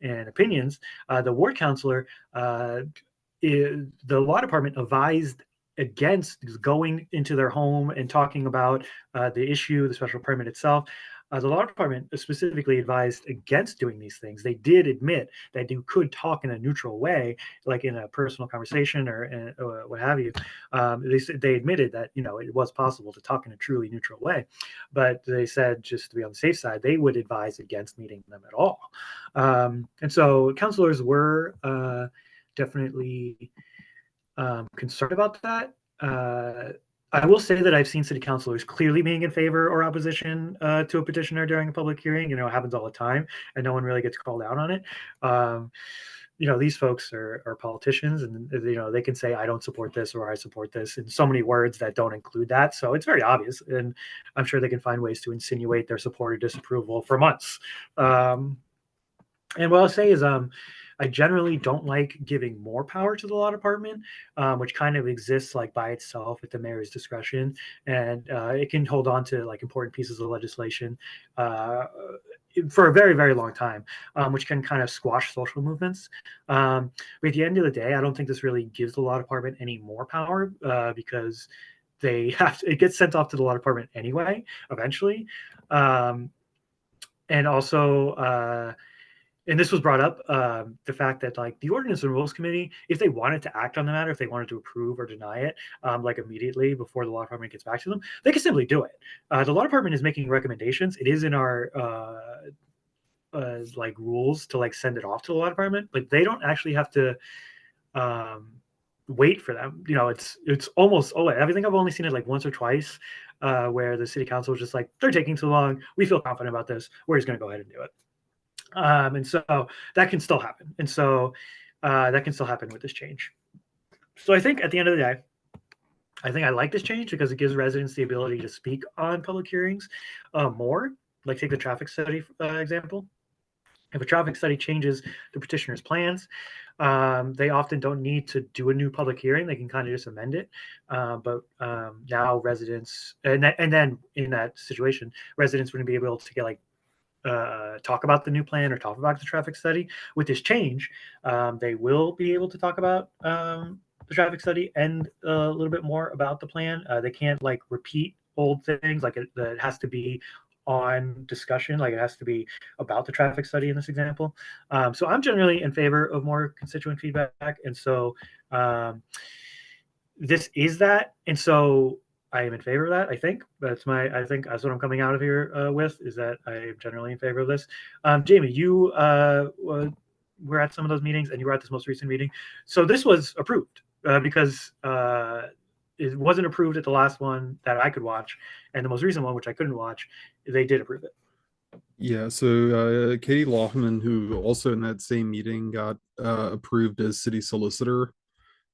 opinions, the ward counselor, the law department advised against going into their home and talking about the issue, the special permit itself. The law department specifically advised against doing these things. They did admit that you could talk in a neutral way, like in a personal conversation or what have you. They admitted that it was possible to talk in a truly neutral way, but they said, just to be on the safe side, they would advise against meeting them at all. And so councilors were definitely concerned about that. I will say that I've seen city councilors clearly being in favor or opposition to a petitioner during a public hearing. It happens all the time, and no one really gets called out on it. These folks are politicians, and they can say, I don't support this or I support this in so many words that don't include that. So it's very obvious, and I'm sure they can find ways to insinuate their support or disapproval for months. And what I'll say is I generally don't like giving more power to the law department, which kind of exists like by itself at the mayor's discretion, and it can hold on to like important pieces of legislation for a very, very long time, which can kind of squash social movements. But at the end of the day, I don't think this really gives the law department any more power because it gets sent off to the law department anyway, eventually. And also, and this was brought up, the fact that like the Ordinance and Rules Committee, if they wanted to act on the matter, if they wanted to approve or deny it, like immediately before the law department gets back to them, they can simply do it. The law department is making recommendations. It is in our like rules to like send it off to the law department, but they don't actually have to wait for them. It's almost I think I've only seen it like once or twice where the city council was just like, they're taking too long. We feel confident about this. We're just going to go ahead and do it. And so that can still happen. And so that can still happen with this change. So I think at the end of the day, I think I like this change because it gives residents the ability to speak on public hearings more. Like take the traffic study example. If a traffic study changes the petitioner's plans, they often don't need to do a new public hearing. They can kind of just amend it. But now residents, and then in that situation, residents wouldn't be able to get like talk about the new plan or talk about the traffic study. With this change, they will be able to talk about the traffic study and a little bit more about the plan. They can't like repeat old things, like it has to be on discussion, like it has to be about the traffic study in this example. So I'm generally in favor of more constituent feedback, and so this is that, and so I am in favor of that. I think that's what I'm coming out of here with, is that I am generally in favor of this. Jamie, you were at some of those meetings, and you were at this most recent meeting. So this was approved because it wasn't approved at the last one that I could watch, and the most recent one, which I couldn't watch, they did approve it. Yeah, so Katie Lochman, who also in that same meeting got approved as city solicitor,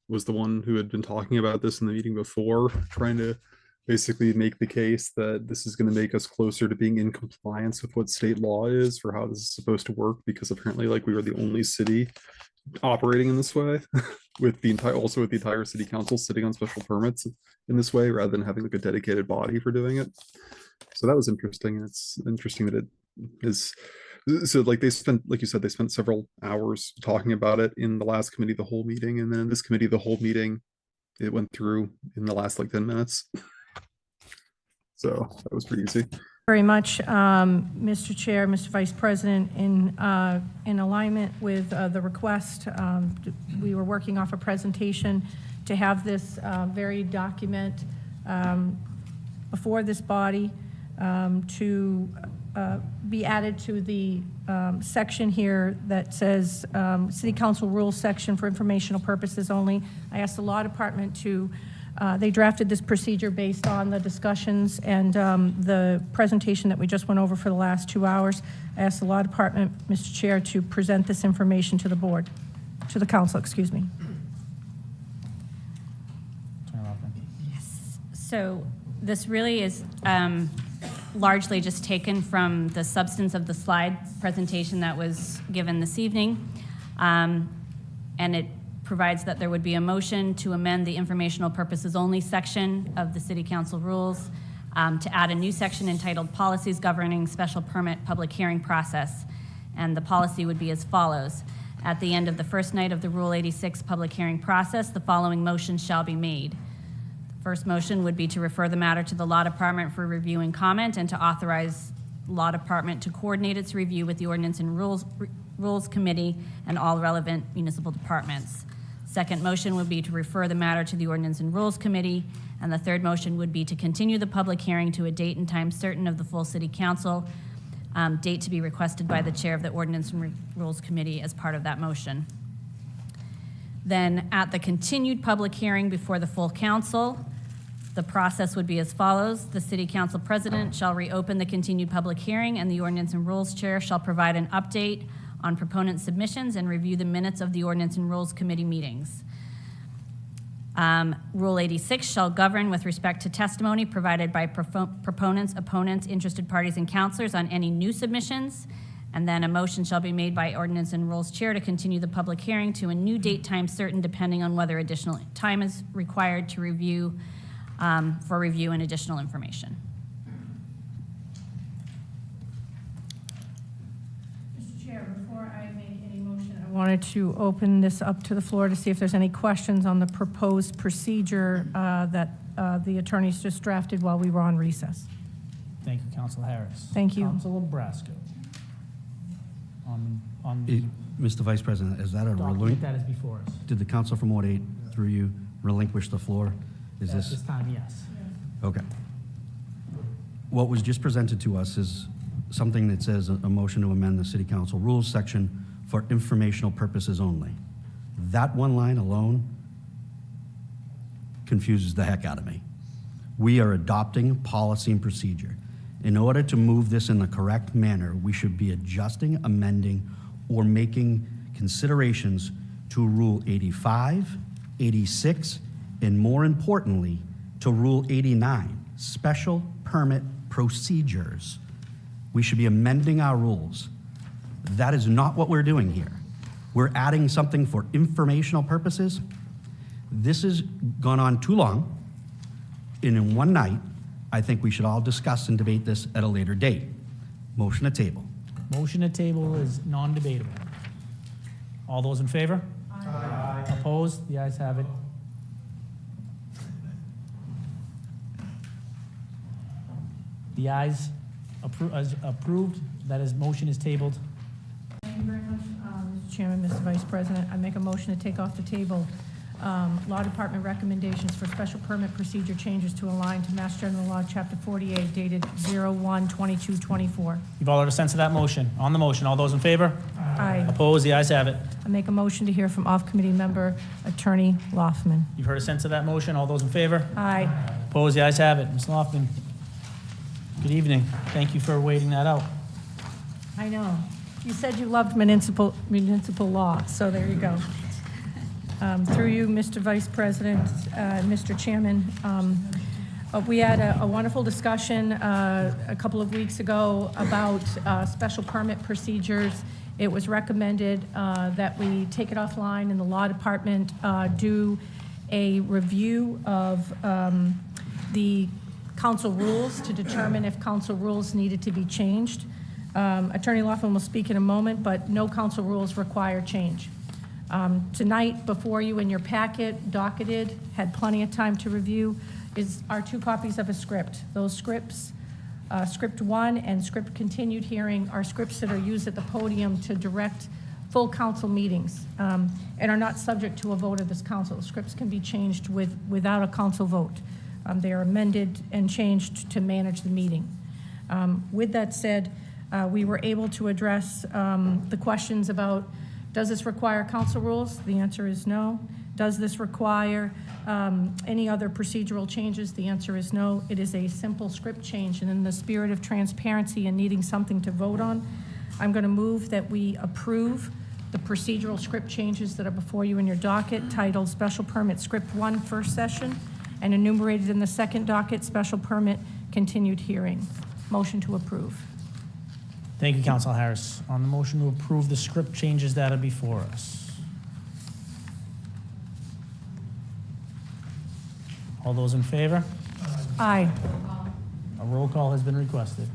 was the one who had been talking about this in the meeting before, trying to basically make the case that this is going to make us closer to being in compliance with what state law is for how this is supposed to work, because apparently like we were the only city operating in this way with the entire city council sitting on special permits in this way rather than having like a dedicated body for doing it. So that was interesting. And it's interesting that it is, so like they spent, like you said, they spent several hours talking about it in the last committee, the whole meeting, and then in this committee, the whole meeting, it went through in the last like 10 minutes. So that was pretty easy. Very much, Mr. Chair, Mr. Vice President, in alignment with the request, we were working off a presentation to have this very document before this body to be added to the section here that says City Council Rules section for informational purposes only. I asked the Law Department to they drafted this procedure based on the discussions and the presentation that we just went over for the last 2 hours. I asked the Law Department, Mr. Chair, to present this information to the board, to the council, excuse me. Yes. So this really is largely just taken from the substance of the slide presentation that was given this evening. And it provides that there would be a motion to amend the informational purposes only section of the City Council rules to add a new section entitled Policies Governing Special Permit Public Hearing Process. And the policy would be as follows. At the end of the first night of the Rule 86 public hearing process, the following motion shall be made. The first motion would be to refer the matter to the Law Department for review and comment, and to authorize Law Department to coordinate its review with the Ordinance and Rules Committee and all relevant municipal departments. Second motion would be to refer the matter to the Ordinance and Rules Committee, and the third motion would be to continue the public hearing to a date and time certain of the full City Council, date to be requested by the Chair of the Ordinance and Rules Committee as part of that motion. Then at the continued public hearing before the full council, the process would be as follows. The City Council President shall reopen the continued public hearing, and the Ordinance and Rules Chair shall provide an update on proponent submissions and review the minutes of the Ordinance and Rules Committee meetings. Rule 86 shall govern with respect to testimony provided by proponents, opponents, interested parties, and councilors on any new submissions. And then a motion shall be made by Ordinance and Rules Chair to continue the public hearing to a new date, time certain, depending on whether additional time is required to review, for review and additional information. Mr. Chair, before I make any motion, I wanted to open this up to the floor to see if there's any questions on the proposed procedure that the attorneys just drafted while we were on recess. Thank you, Councilor Harris. Thank you. Councilor Brasco. On the Mr. Vice President, is that a document that is before us. Did the council from Ward 8 through you relinquish the floor? Is At this this time, yes. okay? What was just presented to us is something that says a motion to amend the City Council rules section for informational purposes only. That one line alone confuses the heck out of me. We are adopting policy and procedure. In order to move this in the correct manner, we should be adjusting, amending, or making considerations to Rule 85, 86, and more importantly, to Rule 89, special permit procedures. We should be amending our rules. That is not what we're doing here. We're adding something for informational purposes. This has gone on too long, and in one night, I think we should all discuss and debate this at a later date. Motion to table. Motion to table is non-debatable. All those in favor? Aye. Opposed? The ayes have it. The ayes approved. That is, motion is tabled. Thank you very much, Mr. Chairman, Mr. Vice President. I make a motion to take off the table Law Department recommendations for special permit procedure changes to align to Mass General Law, Chapter 48, dated 01/22/24. You've all heard a sense of that motion. On the motion, all those in favor? Aye. Opposed? The ayes have it. I make a motion to hear from off-committee member Attorney Loffman. You've heard a sense of that motion. All those in favor? Aye. Opposed? The ayes have it. Ms. Loffman, good evening. Thank you for waiting that out. I know. You said you loved municipal law, so there you go. Through you, Mr. Vice President, Mr. Chairman, we had a wonderful discussion a couple of weeks ago about special permit procedures. It was recommended that we take it offline and the Law Department do a review of the council rules to determine if council rules needed to be changed. Attorney Loffman will speak in a moment, but no council rules require change. Tonight, before you in your packet, docketed, had plenty of time to review, are 2 copies of a script. Those scripts, Script 1 and Script Continued Hearing, are scripts that are used at the podium to direct full council meetings and are not subject to a vote of this council. The scripts can be changed without a council vote. They are amended and changed to manage the meeting. With that said, we were able to address the questions about, does this require council rules? The answer is no. Does this require any other procedural changes? The answer is no. It is a simple script change, and in the spirit of transparency and needing something to vote on, I'm going to move that we approve the procedural script changes that are before you in your docket, titled Special Permit Script 1, First Session, and enumerated in the second docket, Special Permit Continued Hearing. Motion to approve. Thank you, Councilor Harris. On the motion to approve the script changes that are before us. All those in favor? Aye. A roll call has been requested.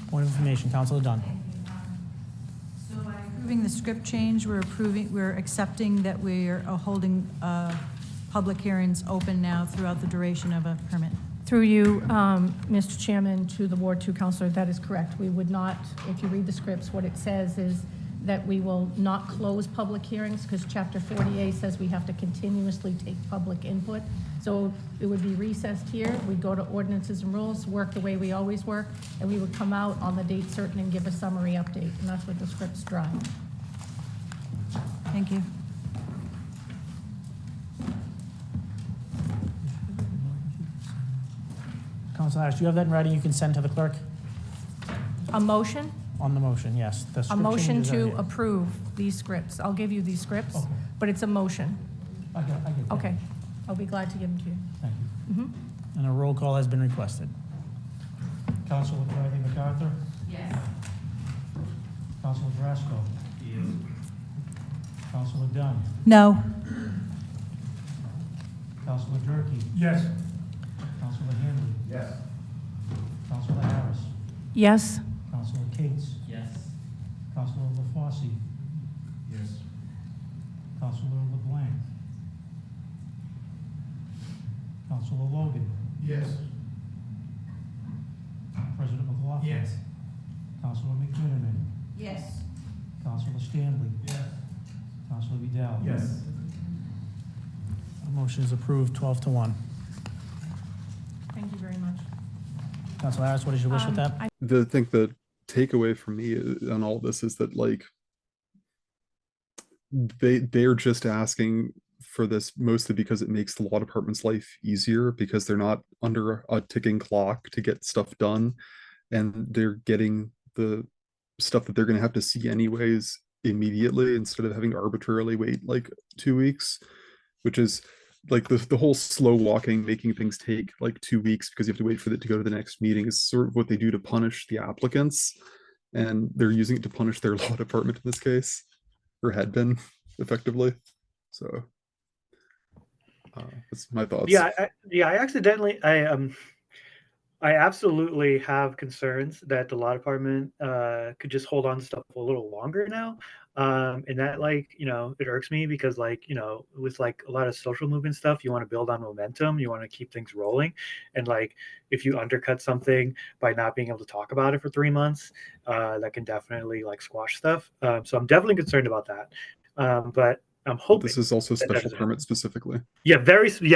Point of information, Councilor Dunn. So by approving the script change, we're accepting that we're holding public hearings open now throughout the duration of a permit. Through you, Mr. Chairman, to the Ward 2 Councilor, that is correct. We would not, if you read the scripts, what it says is that we will not close public hearings because Chapter 48 says we have to continuously take public input. So it would be recessed here. We'd go to ordinances and rules, work the way we always work, and we would come out on the date certain and give a summary update. And that's what the scripts drive. Thank you. Councilor Harris, do you have that in writing you can send to the clerk? A motion? On the motion, yes. The A script motion changes are to here. approve these scripts. I'll give you these scripts, Okay. but it's a motion. I get that. Okay. I'll be glad to give them to you. Thank you. Mhm. And a roll call has been requested. Councilor McCarthy? Yes. Councilor Brasco? Yes. Councilor Dunn? No. Councilor Durkee? Yes. Councilor Hanley? Yes. Councilor Harris? Yes? Councilor Cates? Yes. Councilor LaFosse? Yes. Councilor LeBlanc? Councilor Logan? Yes. President McLaughlin? Yes. Councilor McMiniman? Yes. Councilor Stanley? Yes. Councilor Vidal? Yes. The motion is approved 12-1. Thank you very much. Councilor Harris, what is your wish with that? I I think the takeaway for me on all this is that, like, they're just asking for this mostly because it makes the law department's life easier because they're not under a ticking clock to get stuff done, and they're getting the stuff that they're going to have to see anyways immediately instead of having to arbitrarily wait like 2 weeks, which is like the whole slow walking, making things take like 2 weeks because you have to wait for it to go to the next meeting is sort of what they do to punish the applicants, and they're using it to punish their law department in this case, or had been effectively. So that's my thoughts. I absolutely have concerns that the law department could just hold on to stuff a little longer now. And that, like, it irks me because, like, with like a lot of social movement stuff, you want to build on momentum, you want to keep things rolling. And like, if you undercut something by not being able to talk about it for 3 months, that can definitely like squash stuff. So I'm definitely concerned about that. But I'm hoping this is also special permit specifically. Yeah,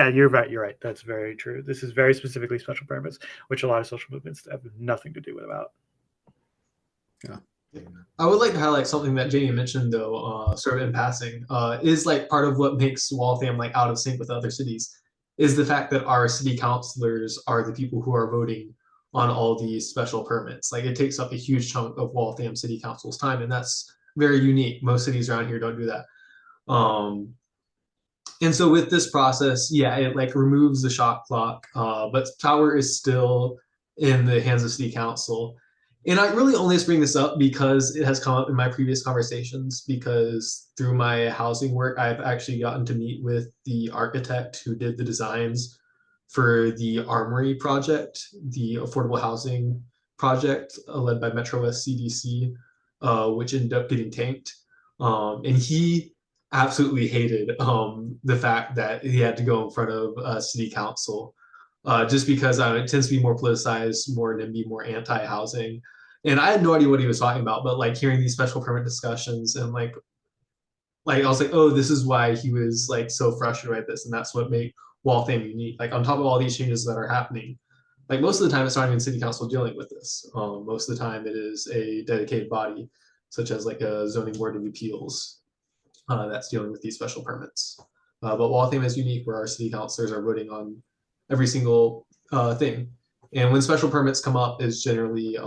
you're right. That's very true. This is very specifically special permits, which a lot of social movements have nothing to do with about. Yeah. I would like to highlight something that Jamie mentioned though, sort of in passing, is like part of what makes Waltham like out of sync with other cities is the fact that our city councilors are the people who are voting on all these special permits. Like it takes up a huge chunk of Waltham City Council's time, and that's very unique. Most cities around here don't do that. And so with this process, yeah, it like removes the shot clock, but power is still in the hands of city council. And I really only just bring this up because it has come up in my previous conversations, because through my housing work, I've actually gotten to meet with the architect who did the designs for the Armory project, the affordable housing project led by Metro West CDC, which ended up getting tanked. And he absolutely hated the fact that he had to go in front of city council, just because it tends to be more politicized, more NIMBY, more anti-housing. And I had no idea what he was talking about, but like hearing these special permit discussions and like I was like, oh, this is why he was like so frustrated by this, and that's what made Waltham unique. Like on top of all these changes that are happening, like most of the time it's not even city council dealing with this. Most of the time it is a dedicated body, such as like a zoning board of appeals, that's dealing with these special permits. But Waltham is unique where our city councilors are voting on every single thing. And when special permits come up is generally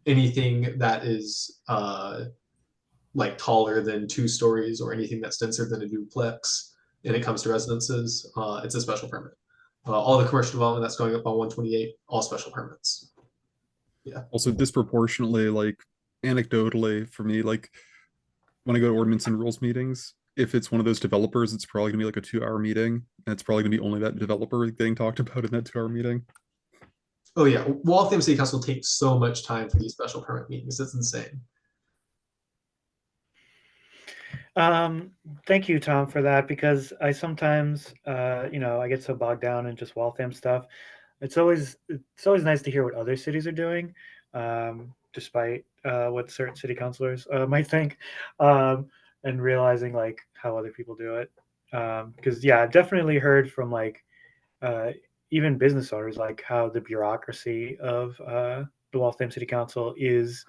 anything that is like taller than 2 stories or anything that's denser than a duplex, and it comes to residences, it's a special permit. All the commercial development that's going up on 128, all special permits. Yeah. Also disproportionately, like anecdotally for me, like when I go to ordinance and rules meetings, if it's one of those developers, it's probably gonna be like a 2-hour meeting, and it's probably gonna be only that developer getting talked about in that 2-hour meeting. Oh yeah, Waltham City Council takes so much time for these special permit meetings. It's insane. Thank you, Tom, for that, because I sometimes, I get so bogged down in just Waltham stuff. It's always nice to hear what other cities are doing, despite what certain city councilors might think, and realizing like how other people do it. Because yeah, I've definitely heard from like even business owners like how the bureaucracy of the Waltham City Council is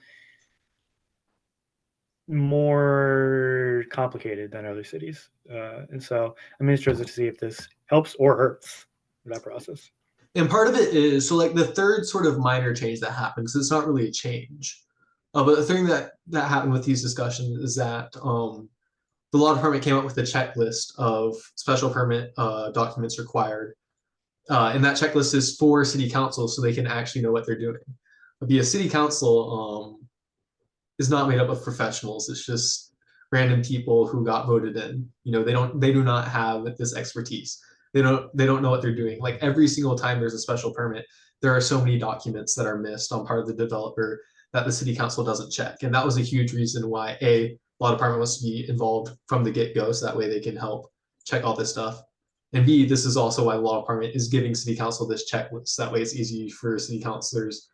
more complicated than other cities, and so I'm interested to see if this helps or hurts that process. And part of it is, so like the third sort of minor change that happens, it's not really a change, but the thing that happened with these discussions is that the law department came up with a checklist of special permit documents required, and that checklist is for city council so they can actually know what they're doing. But a city council is not made up of professionals. It's just random people who got voted in. They do not have this expertise. They don't know what they're doing. Like every single time there's a special permit, there are so many documents that are missed on part of the developer that the city council doesn't check. And that was a huge reason why law department wants to be involved from the get-go, so that way they can help check all this stuff. And B, this is also why the law department is giving city council this checklist. That way it's easy for city councilors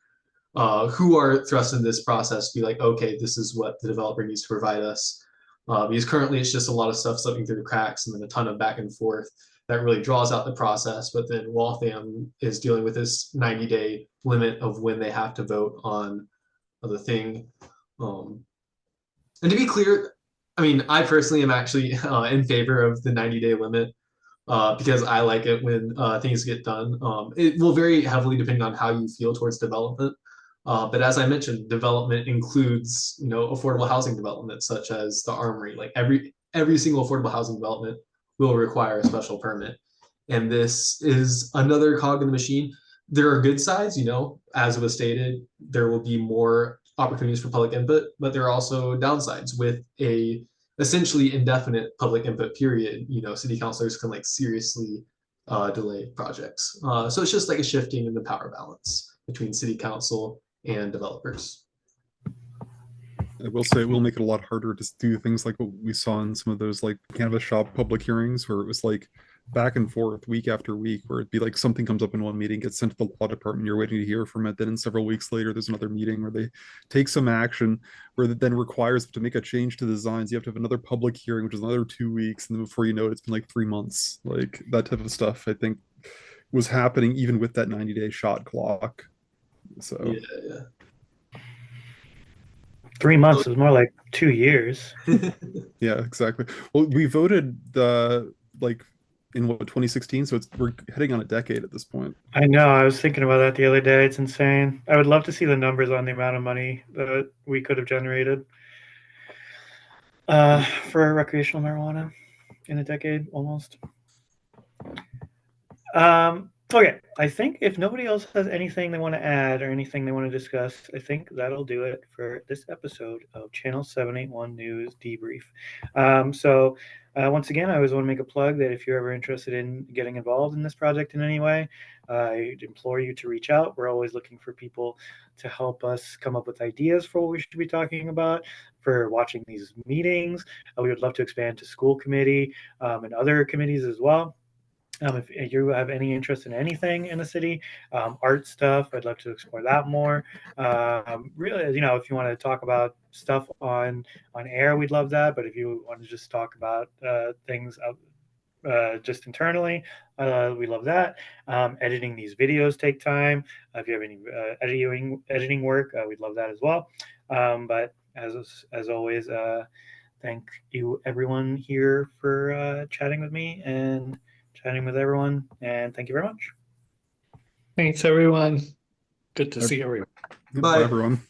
who are thrust in this process to be like, okay, this is what the developer needs to provide us. Because currently it's just a lot of stuff slipping through the cracks and then a ton of back and forth that really draws out the process. But then Waltham is dealing with this 90-day limit of when they have to vote on the thing. And to be clear, I mean, I personally am actually in favor of the 90-day limit because I like it when things get done. It will very heavily depend on how you feel towards development. But as I mentioned, development includes, affordable housing development, such as the Armory. Like every single affordable housing development will require a special permit. And this is another cog in the machine. There are good sides, as was stated, there will be more opportunities for public input, but there are also downsides with a essentially indefinite public input period. City councilors can seriously delay projects. So it's just like a shifting in the power balance between city council and developers. I will say it will make it a lot harder to do things like what we saw in some of those cannabis shop public hearings, where it was back and forth week after week, where it'd be something comes up in one meeting, gets sent to the law department, you're waiting to hear from it, then several weeks later there's another meeting where they take some action where it then requires to make a change to the designs. You have to have another public hearing, which is another 2 weeks, and then before you know it, it's been 3 months. That type of stuff I think was happening even with that 90-day shot clock. So yeah. 3 months is more like 2 years. Yeah, exactly. Well, we voted in 2016, so we're heading on a decade at this point. I know. I was thinking about that the other day. It's insane. I would love to see the numbers on the amount of money that we could have generated for recreational marijuana in a decade almost. Okay, I think if nobody else has anything they want to add or anything they want to discuss, I think that'll do it for this episode of Channel 781 News Debrief. Once again, I always want to make a plug that if you're ever interested in getting involved in this project in any way, I implore you to reach out. We're always looking for people to help us come up with ideas for what we should be talking about, for watching these meetings. We would love to expand to school committee and other committees as well. If you have any interest in anything in the city, art stuff, I'd love to explore that more. Really, if you want to talk about stuff on air, we'd love that. But if you want to just talk about things just internally, we love that. Editing these videos take time. If you have any editing work, we'd love that as well. But as always, thank you everyone here for chatting with me and chatting with everyone, and thank you very much. Thanks, everyone. Good to see everyone. Bye everyone.